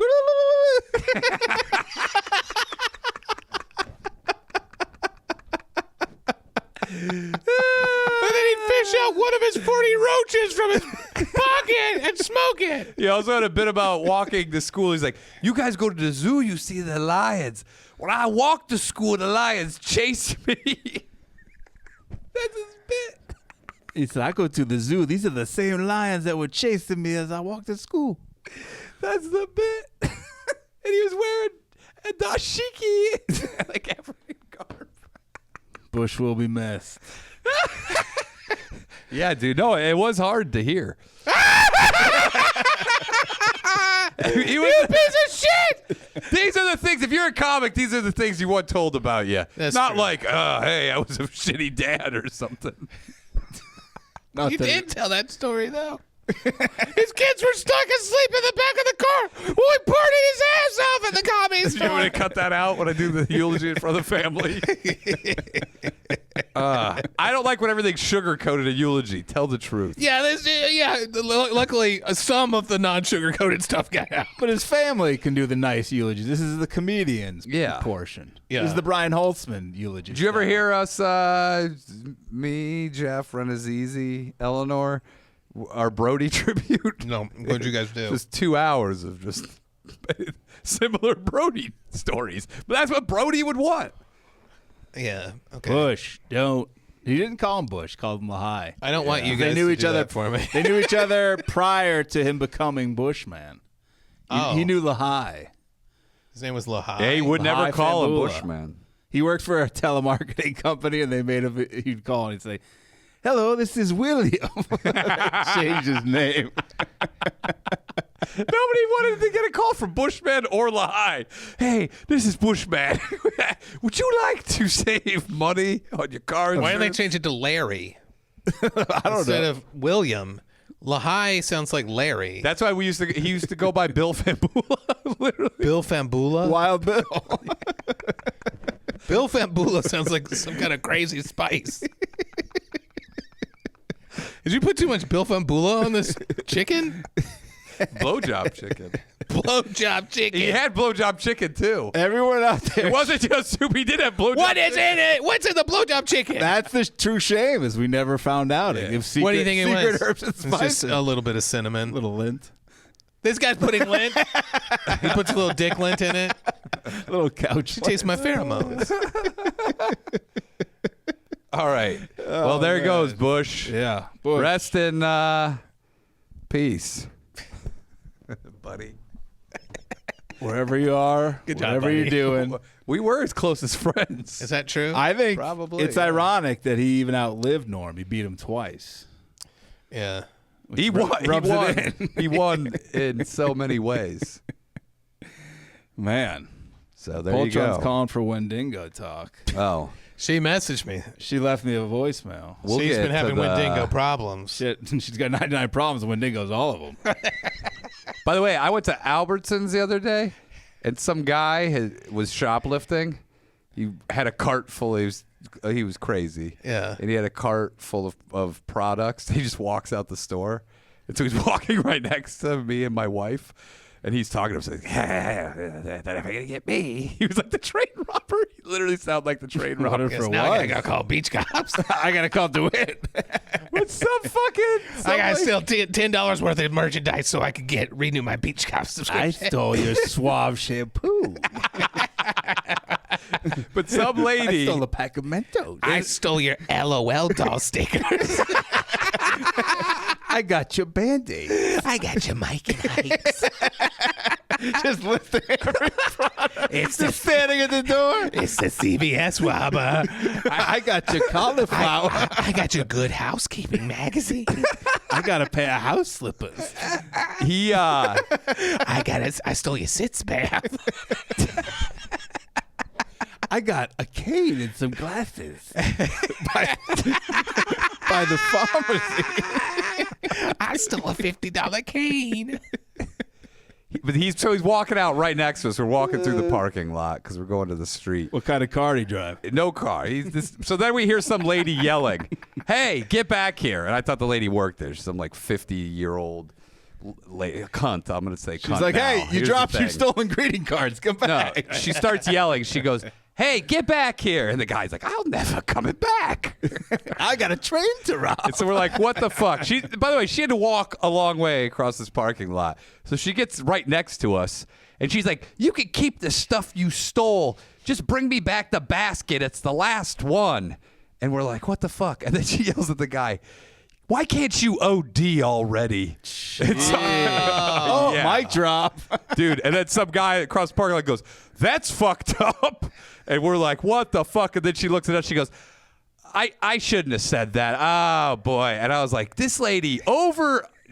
And then he'd fish out one of his 40 roaches from his pocket and smoke it. he also had a bit about walking to school. He's like, "You guys go to the zoo, you see the lions. When I walk to school, the lions chase me." That's his bit. He said, "I go to the zoo. These are the same lions that were chasing me as I walked to school." That's the bit. And he was wearing a dashiki, like African garb. Bush will be missed. Yeah, dude. No, it was hard to hear. He was You piece of shit. These are the things. If you're a comic, these are the things you want told about you. That's Not true. like, hey, I was a shitty dad or something. Not You that- did tell that story, though. His kids were stuck asleep in the back of the car while he partied his ass off at the comedy You want me to store. cut that out when I do the eulogy in front of the family? I don't like when everything's sugar-coated a eulogy. Tell the truth. Yeah, luckily, some of the non-sugar-coated stuff got out. But his family can do the nice eulogy. This is the comedian's Yeah. portion. Yeah. This is the Brian Holtzman eulogy. Did you ever hear us, me, Jeff, Renazizi, Eleanor, our Brody tribute? No, what'd you guys do? Just 2 hours of just similar Brody stories. But that's what Brody would want. Yeah, okay. Bush? Don't. He didn't call him Bush. Called him Lahai. I don't want you They guys knew to each do other that for me. They knew each other prior to him becoming Bushman. He knew Lahai. His name was Lahai. Yeah, he would never Lahai call him Fambula. Bushman. He worked for a telemarketing company, and they made him. He'd call and he'd say, "Hello, this is William." Change his name. Nobody wanted to get a call from Bushman or Lahai. "Hey, this is Bushman. Would you like to save money on your car Why didn't they insurance?" change it to Larry I don't instead know. of William? Lahai sounds like Larry. That's why he used to go by Bill Fambula. Literally. Bill Fambula? Wild Bill. Bill Fambula sounds like some kind of crazy spice. Did you put too much Bill Fambula on this chicken? Blowjob chicken. Blowjob chicken. He had blowjob chicken too. Everyone out there. It wasn't just soup. He did have blowjob. What is in it? What's in the blowjob chicken? That's the true shame is we never found out. It gives secret, What do you think it secret was? herbs and It's spices. just a little bit of cinnamon. little lint. This guy's putting lint. He puts a little dick lint in it. Little couch. Taste my pheromones. All right. Well, there goes Bush. Yeah. Bush. Rest in peace, buddy. Wherever you are, Good job, whatever buddy. you're doing. We were his closest friends. Is that true? I think Probably, it's yeah. ironic that he even outlived Norm. He beat him twice. yeah. He won. He rubs it won. in. He won in so many ways. Man. So there you Poltron's go. calling for Wendigo talk. Oh, She messaged me. She left me a voicemail. we'll She's get been having to the- Wendigo problems. Shit, she's got 99 problems and Wendigo's all of them. By the way, I went to Albertsons the other day, and some guy was shoplifting. He had a cart full. He was crazy. Yeah. And he had a cart full of products. He just walks out the store, and so he's walking right next to me and my wife. And he's talking to us like, they're never going to get me. He was like the train robber. He literally sounded like the train robber. For Now I what? gotta call beach cops. I gotta call DeWitt. With some fucking... I gotta steal $10 worth of merchandise so I could renew my beach cops I subscription. stole your suave shampoo. But some lady. I stole a pack of Mentos. I stole your LOL doll stickers. I got your Band-Aid. I got your Mike and Ike's. Just lifting It's Just standing at the door. It's the CVS Wabba. I got your cauliflower. I got your Good Housekeeping magazine. I got a pair of house slippers. I stole your sitz bath. I got a cane and some glasses by the pharmacy. I stole a $50 cane. But he's walking out right next to us. We're walking through the parking lot because we're going to the street. What kind of car do you drive? No car. So then we hear some lady yelling, "Hey, get back here!" And I thought the lady worked there. She's some like 50-year-old cunt. I'm gonna say cunt. She's like, now. "Hey, you Here's dropped the your thing. stolen greeting cards. Come No, back." she starts yelling. She goes, "Hey, get back here!" And the guy's like, "I'll never coming back." I got a train to rob. And so we're like, "What the fuck?" By the way, she had to walk a long way across this parking lot. So she gets right next to us, and she's like, "You can keep the stuff you stole. Just bring me back the basket. It's the last one." And we're like, "What the fuck?" And then she yells at the guy, "Why can't you OD already?" Oh, Yeah. mic drop. Dude, and then some guy across the parking lot goes, "That's fucked up." And we're like, "What the fuck?" And then she looks at us, she goes, I shouldn't have said that. Oh, boy. And I was like, this lady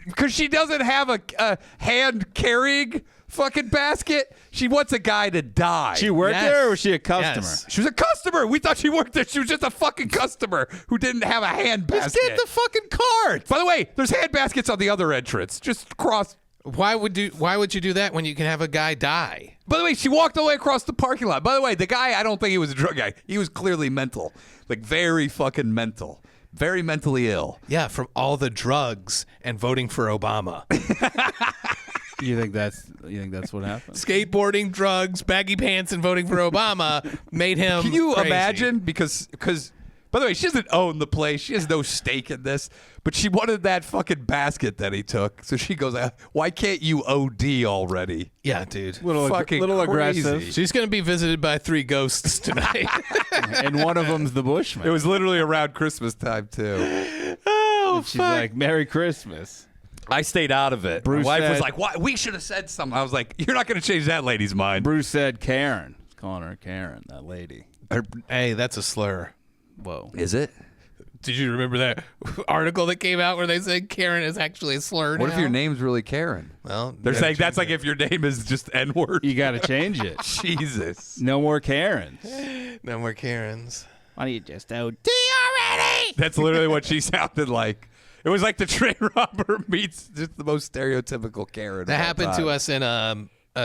because she doesn't have a hand-carrying fucking basket. She wants a guy to die. She worked there, or was she a customer? Yes. She was a customer. We thought she worked there. She was just a fucking customer who didn't have a hand basket. Just get the fucking cart. By the way, there's hand baskets on the other entrance. Just cross. Why would you do that when you can have a guy die? By the way, she walked all the way across the parking lot. By the way, the guy, I don't think he was a drug guy. He was clearly mental. Like, very fucking mental. Very mentally ill. Yeah, from all the drugs and voting for Obama. You think that's what happened? Skateboarding, drugs, baggy pants, and voting for Obama made him Can you crazy. imagine? Because, by the way, she doesn't own the place. She has no stake in this. But she wanted that fucking basket that he took. So she goes, "Why can't you OD already?" Yeah, dude. Little Fucking crazy. aggressive. She's going to be visited by 3 ghosts tonight. And one of them's the Bushman. It was literally around Christmas time, too. Oh, She's like, "Merry Christmas." I stayed out of it. Bruce My wife was said- like, "Why? We should have said something." I was like, "You're not going to change that lady's mind." Bruce said Karen. He's calling her Karen, that lady. Hey, that's a slur. Whoa. Is it? Did you remember that article that came out where they said Karen is actually a slur What now? if your name's really Karen? Well, They're yeah, saying that's like if your name is just N-word. You got to change it. Jesus. No more Karens. no more Karens. Why don't you just OD? That's literally what she sounded like. It was like the train robber meets just the most stereotypical Karen. That happened to us in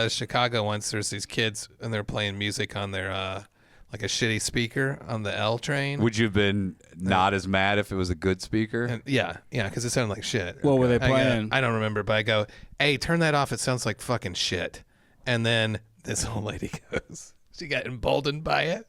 Chicago once. There's these kids and they're playing music on their like a shitty speaker on the L train. Would you have been not as mad if it was a good speaker? And yeah, because it sounded like shit. What were they I go- playing? I don't remember, but I go, "Hey, turn that off. It sounds like fucking shit." And then this old lady goes, she got emboldened by it.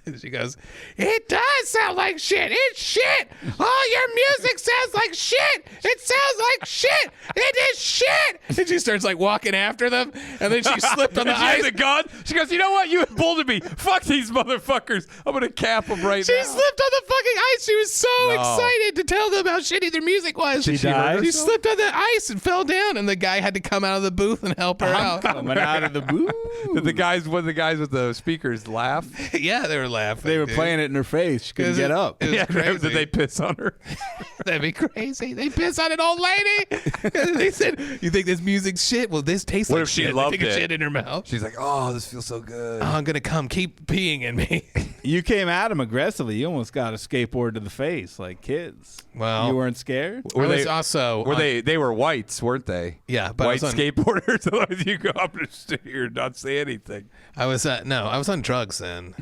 And she goes, "It does sound like shit. It's shit. All your music sounds like shit. It sounds like shit. It is shit." And she starts like walking after them. And then she slipped on the She has ice. a gun. She goes, "You know what? You emboldened me. Fuck these motherfuckers. I'm going to cap them right She now." slipped on the fucking ice. She was so excited to tell them how shitty their music was. She died? She slipped on the ice and fell down, and the guy had to come out of the booth and help her out. Coming out of the booth. Did the guys with the speakers laugh? Yeah, they were laughing. They were dude. playing it in her face. She couldn't Is get it- up. It was crazy. Did they piss on her? That'd be crazy. They piss on an old lady. They said, "You think this music's shit? Well, this tastes What like if she shit." loved they take it? a shit in her mouth. She's like, "Oh, this feels so good." Oh, I'm gonna come. Keep peeing in me. You came at him aggressively. You almost got a skateboard to the face like kids. Well, You weren't scared? I was also Were on- they were whites, weren't they? Yeah, but I white was on- skateboarders. Otherwise, you go up and sit here and not say anything. I was I was on drugs then.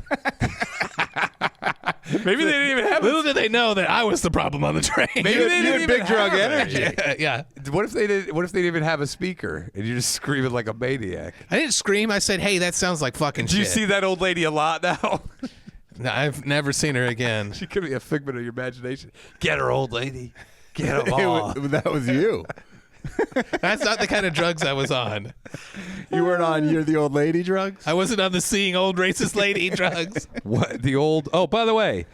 Maybe they didn't even have. Little did they know that I was the problem on the train. Maybe they didn't You had even big drug have it. energy. yeah. What if they did? What if they didn't even have a speaker and you're just screaming like a maniac? I didn't scream. I said, "Hey, that sounds like fucking Do you shit." see that old lady a lot now? No, I've never seen her again. She could be a figment of your imagination. Get her, old lady. Get them It all. was- that was you. That's not the kind of drugs I was on. You weren't on You're the Old Lady drugs? I wasn't on the seeing old racist lady drugs. What the old? Oh, by the way,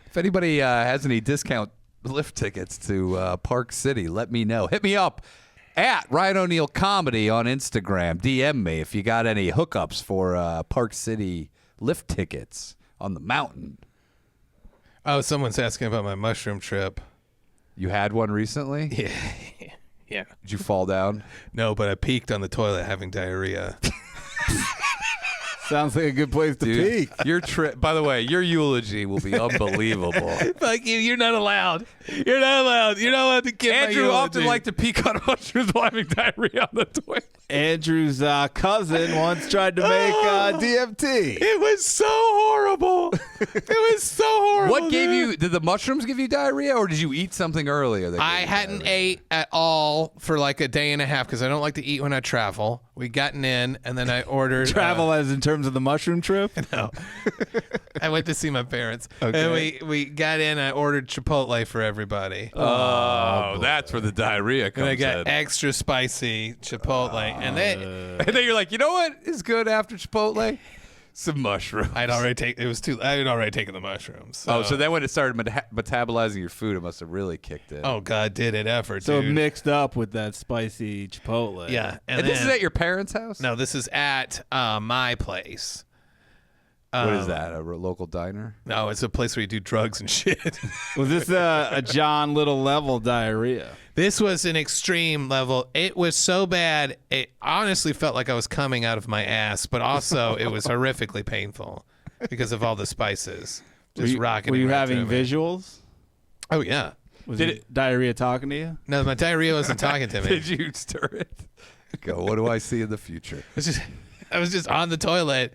if anybody has any discount lift tickets to Park City, let me know. Hit me up at Ryan O'Neal Comedy on Instagram. DM me if you got any hookups for Park City lift tickets on the mountain. Oh, someone's asking about my mushroom trip. You had one recently? Yeah. Yeah. Did you fall down? No, but I peeked on the toilet having diarrhea. Sounds like a good place to Dude, peek. your trip. By the way, your eulogy will be unbelievable. Fuck you. You're not allowed. You're not allowed. You're not allowed to give Andrew my eulogy. often liked to peek on mushrooms while having diarrhea on the toilet. Andrew's cousin once tried to make DMT. It was so horrible. It was so horrible. What gave dude. you? Did the mushrooms give you diarrhea, or did you eat something earlier? That I gave you hadn't diarrhea? ate at all for like a day and a half because I don't like to eat when I travel. We gotten in, and then I ordered Travel as in terms of the mushroom trip? No, I went to see my parents, Okay. and we got in. I ordered Chipotle for everybody, Oh, that's where the diarrhea and comes I got in. extra spicy Chipotle, and they. And then you're like, you know what is good after Chipotle? Some mushrooms. I had already taken the mushrooms. So then when it started metabolizing your food, it must have really kicked in. Oh God, did it ever? So dude. mixed up with that spicy Chipotle. Yeah, and this is at your parents' house? No, this is at my place. What is that? A local diner? No, it's a place where you do drugs and shit. Was this a John Little level diarrhea? This was an extreme level. It was so bad, it honestly felt like I was coming out of my ass, but also it was horrifically painful because of all the spices just rocking. Were you right having through me. visuals? Oh, yeah. Was diarrhea talking to you? No, my diarrhea wasn't talking to me. Did you stir it? Go, what do I see in the future? I was just on the toilet,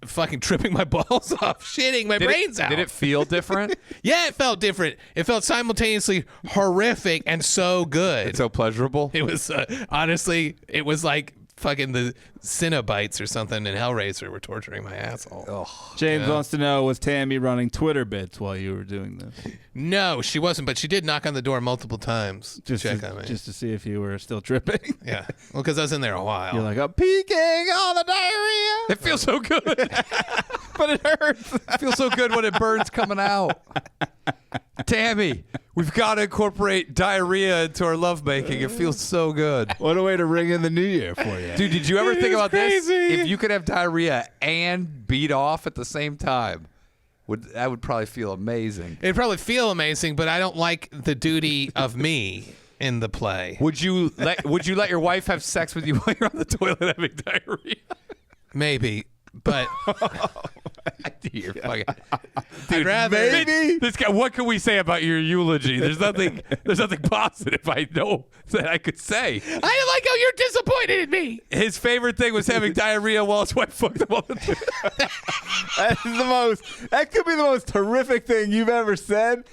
fucking tripping my balls off, shitting my brains out. Did it feel different? Yeah, it felt different. It felt simultaneously horrific and so good. It's so pleasurable? It was honestly, it was like fucking the Cenobites or something in Hellraiser were torturing my asshole. James wants to know, was Tammy running Twitter bits while you were doing this? No, she wasn't, but she did knock on the door multiple times to check on me. Just to see if you were still tripping? Yeah. Well, because I was in there a while. You're like, I'm peeking on the diarrhea. It feels so good. But it hurts. It feels so good when it burns coming out. Tammy, we've got to incorporate diarrhea into our lovemaking. It feels so good. What a way to ring in the new year for you. Dude, did you ever think about this? crazy. If you could have diarrhea and beat off at the same time, that would probably feel amazing. It'd probably feel amazing, but I don't like the duty of me in the play. Would you let your wife have sex with you while you're on the toilet having diarrhea? Maybe, but You're fucking, I'd rather. maybe. this guy. What can we say about your eulogy? There's nothing positive I know that I could say. I like how you're disappointed in me. His favorite thing was having diarrhea while his wife fucked him on the toilet. That could be the most horrific thing you've ever said.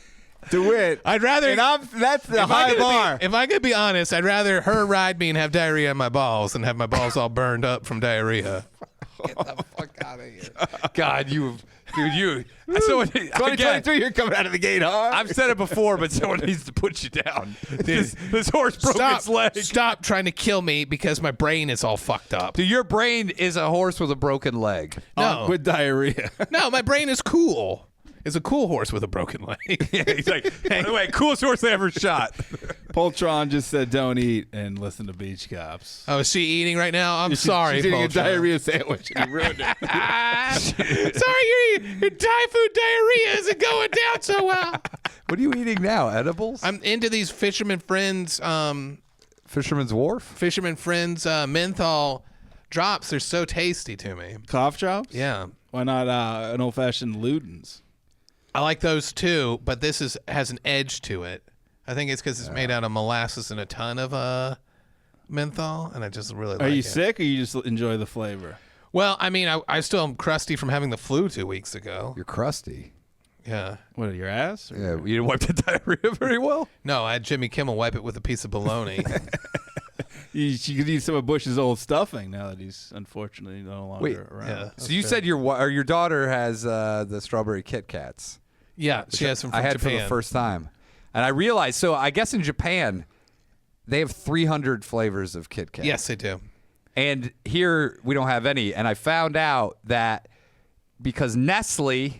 DeWitt. I'd rather. And that's the high bar. If I could be honest, I'd rather her ride me and have diarrhea in my balls than have my balls all burned up from diarrhea. Get the fuck out of here. God, you. Someone, 2023, again, you're coming out of the gate hard. I've said it before, but someone needs to put you down. This horse broke its leg. Stop trying to kill me because my brain is all fucked up. Dude, your brain is a horse with a broken leg. No, With diarrhea. no, my brain is cool. It's a cool horse with a broken leg. Yeah, he's like, by the way, coolest horse I ever shot. Poltron just said don't eat and listen to Beach Cops. Oh, is she eating right now? I'm sorry, She's eating a Poltron. diarrhea sandwich and you ruined it. Sorry, your Thai food diarrhea isn't going down so well. What are you eating now? Edibles? I'm into these Fisherman Friends Fisherman's Wharf? menthol drops. They're so tasty to me. Cough drops? Yeah. Why not an old-fashioned Ludens? I like those too, but this has an edge to it. I think it's because it's made out of molasses and a ton of menthol, and I just really like it. Are you sick or you just enjoy the flavor? Well, I mean, I still am crusty from having the flu 2 weeks ago. You're crusty. Yeah. What, your ass? Or- Yeah, you didn't wipe the diarrhea very well? No, I had Jimmy Kimmel wipe it with a piece of bologna. You could eat some of Bush's old stuffing now that he's unfortunately no longer around. yeah. So you said your daughter has the strawberry Kit Kats. Yeah, she has some from I had Japan. for the first time. And I realized, so I guess in Japan, they have 300 flavors of Kit Kat. Yes, they do. And here we don't have any. And I found out that because Nestle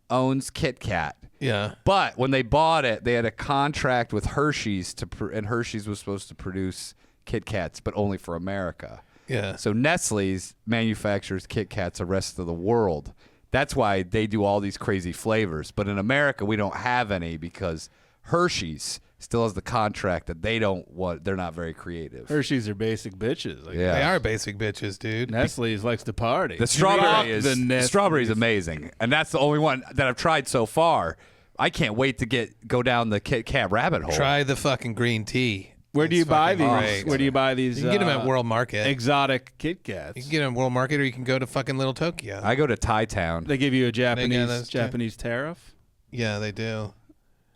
owns Kit Kat. Yeah. But when they bought it, they had a contract with Hershey's and Hershey's was supposed to produce Kit Kats, but only for America. Yeah. So Nestle's manufactures Kit Kats the rest of the world. That's why they do all these crazy flavors. But in America, we don't have any because Hershey's still has the contract that they don't want. They're not very creative. Hershey's are basic bitches. Like, Yeah. They are basic bitches, dude. Nestle's likes to party. The strawberry The Nestle's. strawberry is amazing, and that's the only one that I've tried so far. I can't wait to go down the Kit Kat rabbit hole. Try the fucking green tea. Where do you buy these? great. Where do you buy these? You can get them at World Market. Exotic Kit Kats. You can get them at World Market, or you can go to fucking Little Tokyo. I go to Thai Town. They give you a got Japanese those too. Japanese tariff. Yeah, they do.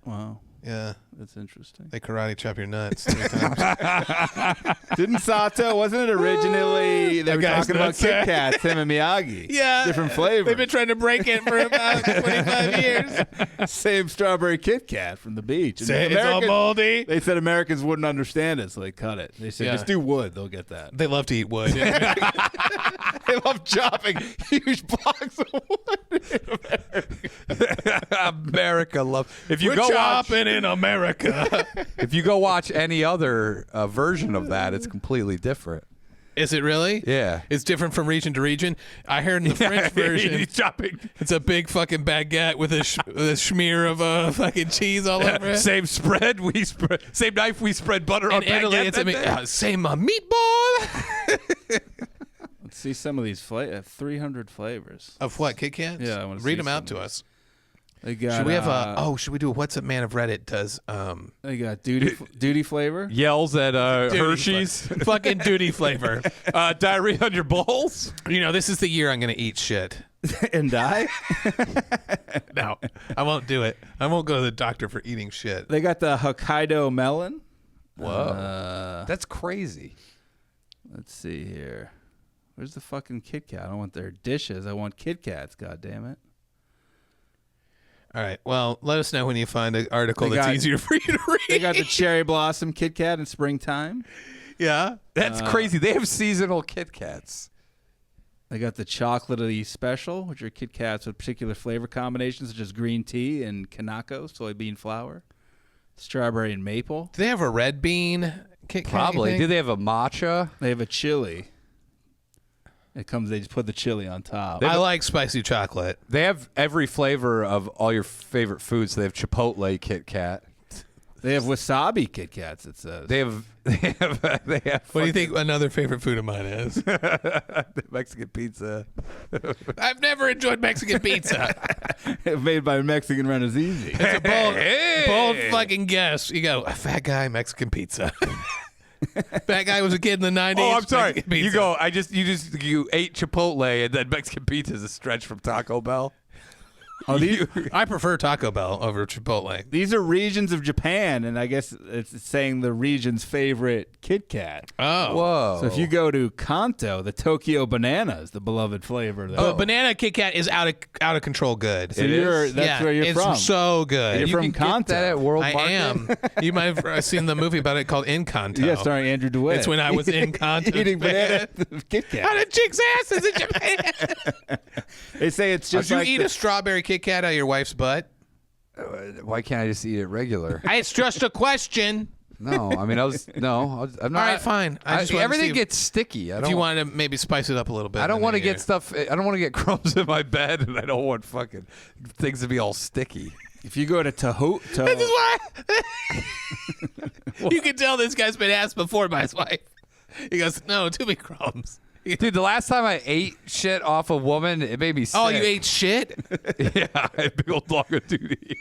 Wow, Yeah. that's interesting. They karate chop your nuts 3 times. Didn't Sato? Wasn't it originally they were guy's talking about nuts. Kit Kats? Him and Miyagi. Yeah. different flavors. They've been trying to break it for about 25 years. Same strawberry Kit Kat from the beach. And Say it's all American- moldy. They said Americans wouldn't understand it, so they cut it. They said, Yeah. just do wood, they'll get that. They love to eat wood. They love chopping huge blocks of wood. America love. If you We're go watch, chopping in America. if you go watch any other version of that, it's completely different. Is it really? Yeah. It's different from region to region. I heard in the French version, He's chopping. it's a big fucking baguette with a smear of fucking cheese all over it. Same spread. Same knife. We spread butter on In Italy, baguette it's that day. same meatball. Let's see some of these 300 flavors. Of what, Kit Kats? Yeah, I wanna Read see them out some. to us. They got, Should we have should we do a What's a Man of Reddit does? They got duty flavor. Yells at Hershey's. Fucking duty flavor. Diarrhea on your balls. You know, this is the year I'm going to eat shit. And die. No, I won't do it. I won't go to the doctor for eating shit. They got the Hokkaido melon. Whoa. That's crazy. Let's see here. Where's the fucking Kit Kat? I don't want their dishes. I want Kit Kats. God damn it. All right. Well, let us know when you find an article They that's got- easier for you to read. They got the cherry blossom Kit Kat in springtime. Yeah. That's crazy. They have seasonal Kit Kats. They got the chocolatey special, which are Kit Kats with particular flavor combinations such as green tea and Kanako, soybean flour, strawberry and maple. Do they have a red bean Kit Kat? Probably. Do they have a matcha? They have a chili. They just put the chili on top. I like spicy chocolate. They have every flavor of all your favorite foods. They have Chipotle Kit Kat. They have wasabi Kit Kats, it says. They have. What do you think another favorite food of mine is? Mexican pizza. I've never enjoyed Mexican pizza. Made by Mexican Renazizi. It's a bold fucking guess. You go, a fat guy, Mexican pizza. Fat guy was a kid in the 90s. Oh, I'm sorry. Mexican pizza. You go. You ate Chipotle and then Mexican pizza is a stretch from Taco Bell. Oh, I prefer Taco Bell over Chipotle. these are regions of Japan, and I guess it's saying the region's favorite Kit Kat. Oh. Whoa. So if you go to Kanto, the Tokyo banana is the beloved flavor there. But banana Kit Kat is out of control good. So It is? that's where you're it's from. so good. You're you from can get Kanto. that at World I Market? am. You might have seen the movie about it called Encanto. Yeah, starring Andrew DeWitt. It's when I was in Kanto. Eating banana Kit How Kat. to chicks' asses in Japan. They say it's just Did you like eat a strawberry Kit Kat out of your wife's butt? Why can't I just eat it regular? It's just a question. No, I mean I'm not. All right, fine. I just wanted to everything see gets sticky. I if don't. you wanted to maybe spice it up a little bit. I don't in the want to new year. get stuff. I don't want to get crumbs in my bed, and I don't want fucking things to be all sticky. if you go to Tahoe. This is why. You can tell this guy's been asked before by his wife. He goes, "No, too many crumbs." Dude, the last time I ate shit off a woman, it made me sick. Oh, you ate shit? Yeah, I had big old dog of duty.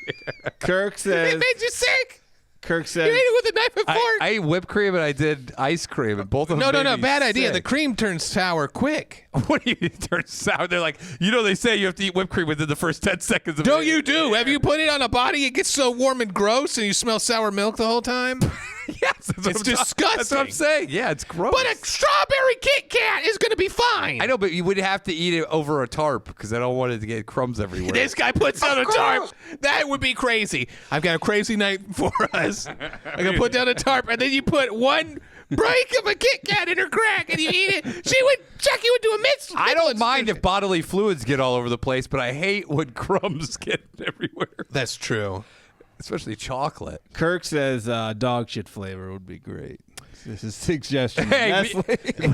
Kirk It says. made you sick. Kirk You says. ate it with a knife and fork. I ate whipped cream and I did ice cream, and both of them. No, made me bad idea. The sick. cream turns sour quick. What do you turn sour? They're like, they say you have to eat whipped cream within the first 10 seconds of Don't it. you do? Have you put it on a body? It gets so warm and gross, and you smell sour milk the whole time. Yes, It's disgusting. That's what I'm saying. Yeah, it's gross. But a strawberry Kit Kat is going to be fine. I know, but you would have to eat it over a tarp because I don't want it to get crumbs everywhere. This guy puts down a tarp. That would be crazy. I've got a crazy night for us. I'm going to put down a tarp, and then you put one break of a Kit Kat in her crack, and you eat it. She would check you into a midst. I don't mind if bodily fluids get all over the place, but I hate when crumbs get everywhere, That's true. especially chocolate. Kirk says dog shit flavor would be great. This is a suggestion. Hey, Nestle.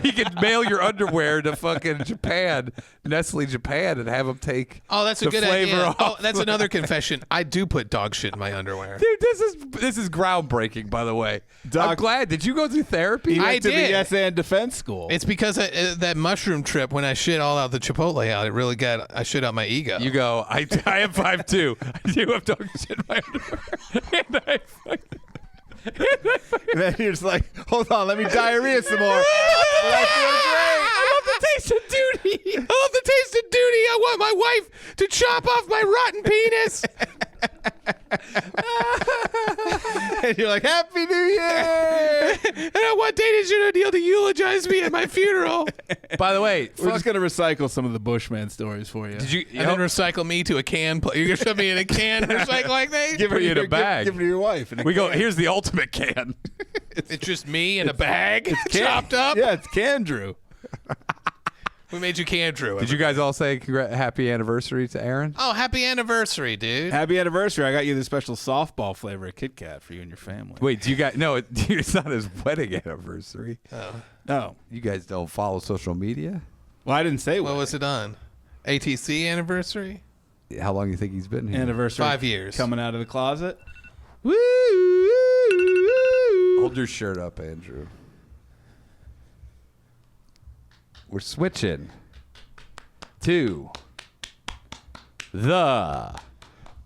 we could mail your underwear to fucking Japan, Nestle Japan, and have them take Oh, that's a the good flavor idea. off. Oh, that's another confession. I do put dog shit in my underwear. Dude, this is groundbreaking, by the way. I'm Doc- glad. Did you go through therapy? He went I to did. the S.N. Defense School. It's because that mushroom trip when I shit all out the Chipotle out, it really I shit out my ego. You go, I am 5'2". I do have dog shit in my underwear. And then you're just like, hold on, let me diarrhea some more. I love the taste of duty. I love the taste of duty. I want my wife to chop off my rotten penis. And you're like, Happy New Year. And I want Dana Gennadiel to eulogize me at my funeral. By the way, We're just going to recycle some of the Bushman stories for you. did you? And then recycle me to a can. You're going to shove me in a can recycling thing? give put you in a bag. Give it to your wife. in a We go. can. Here's the ultimate can. It's just me in a bag, Can- chopped up. Yeah, it's Candrew. We made you can, Drew. Did you guys all say happy anniversary to Aaron? Oh, happy anniversary, dude. Happy anniversary. I got you the special softball flavor of Kit Kat for you and your family. Wait, do you guys? No, it's not his wedding anniversary. No. You guys don't follow social media. Well, I didn't say What what. was it on? ATC anniversary? How long do you think he's been here? Anniversary. 5 years. Coming out of the closet. Woo! Hold your shirt up, Andrew. We're switching to the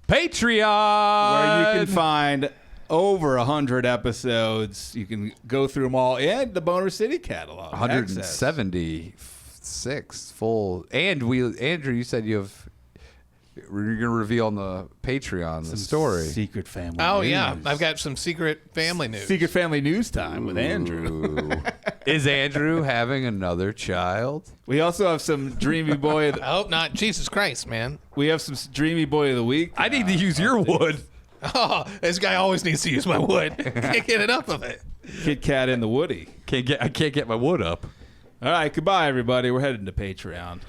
Patreon, Where you can find over 100 episodes. You can go through them all, and the Boner City catalog. Access. 176 full. And Andrew, you said you're going to reveal on the Patreon the story. Secret family. Oh, news. yeah. I've got some secret family news. Secret family news time with Andrew. Ooh. Is Andrew having another child? We also have some Dreamy Boy. I hope not. Jesus Christ, man. We have some Dreamy Boy of the Week. I need to use your wood. Oh, this guy always needs to use my wood. Can't get enough of it. Kit Kat and the Woody. I can't get my wood up. All right, goodbye, everybody. We're heading to Patreon.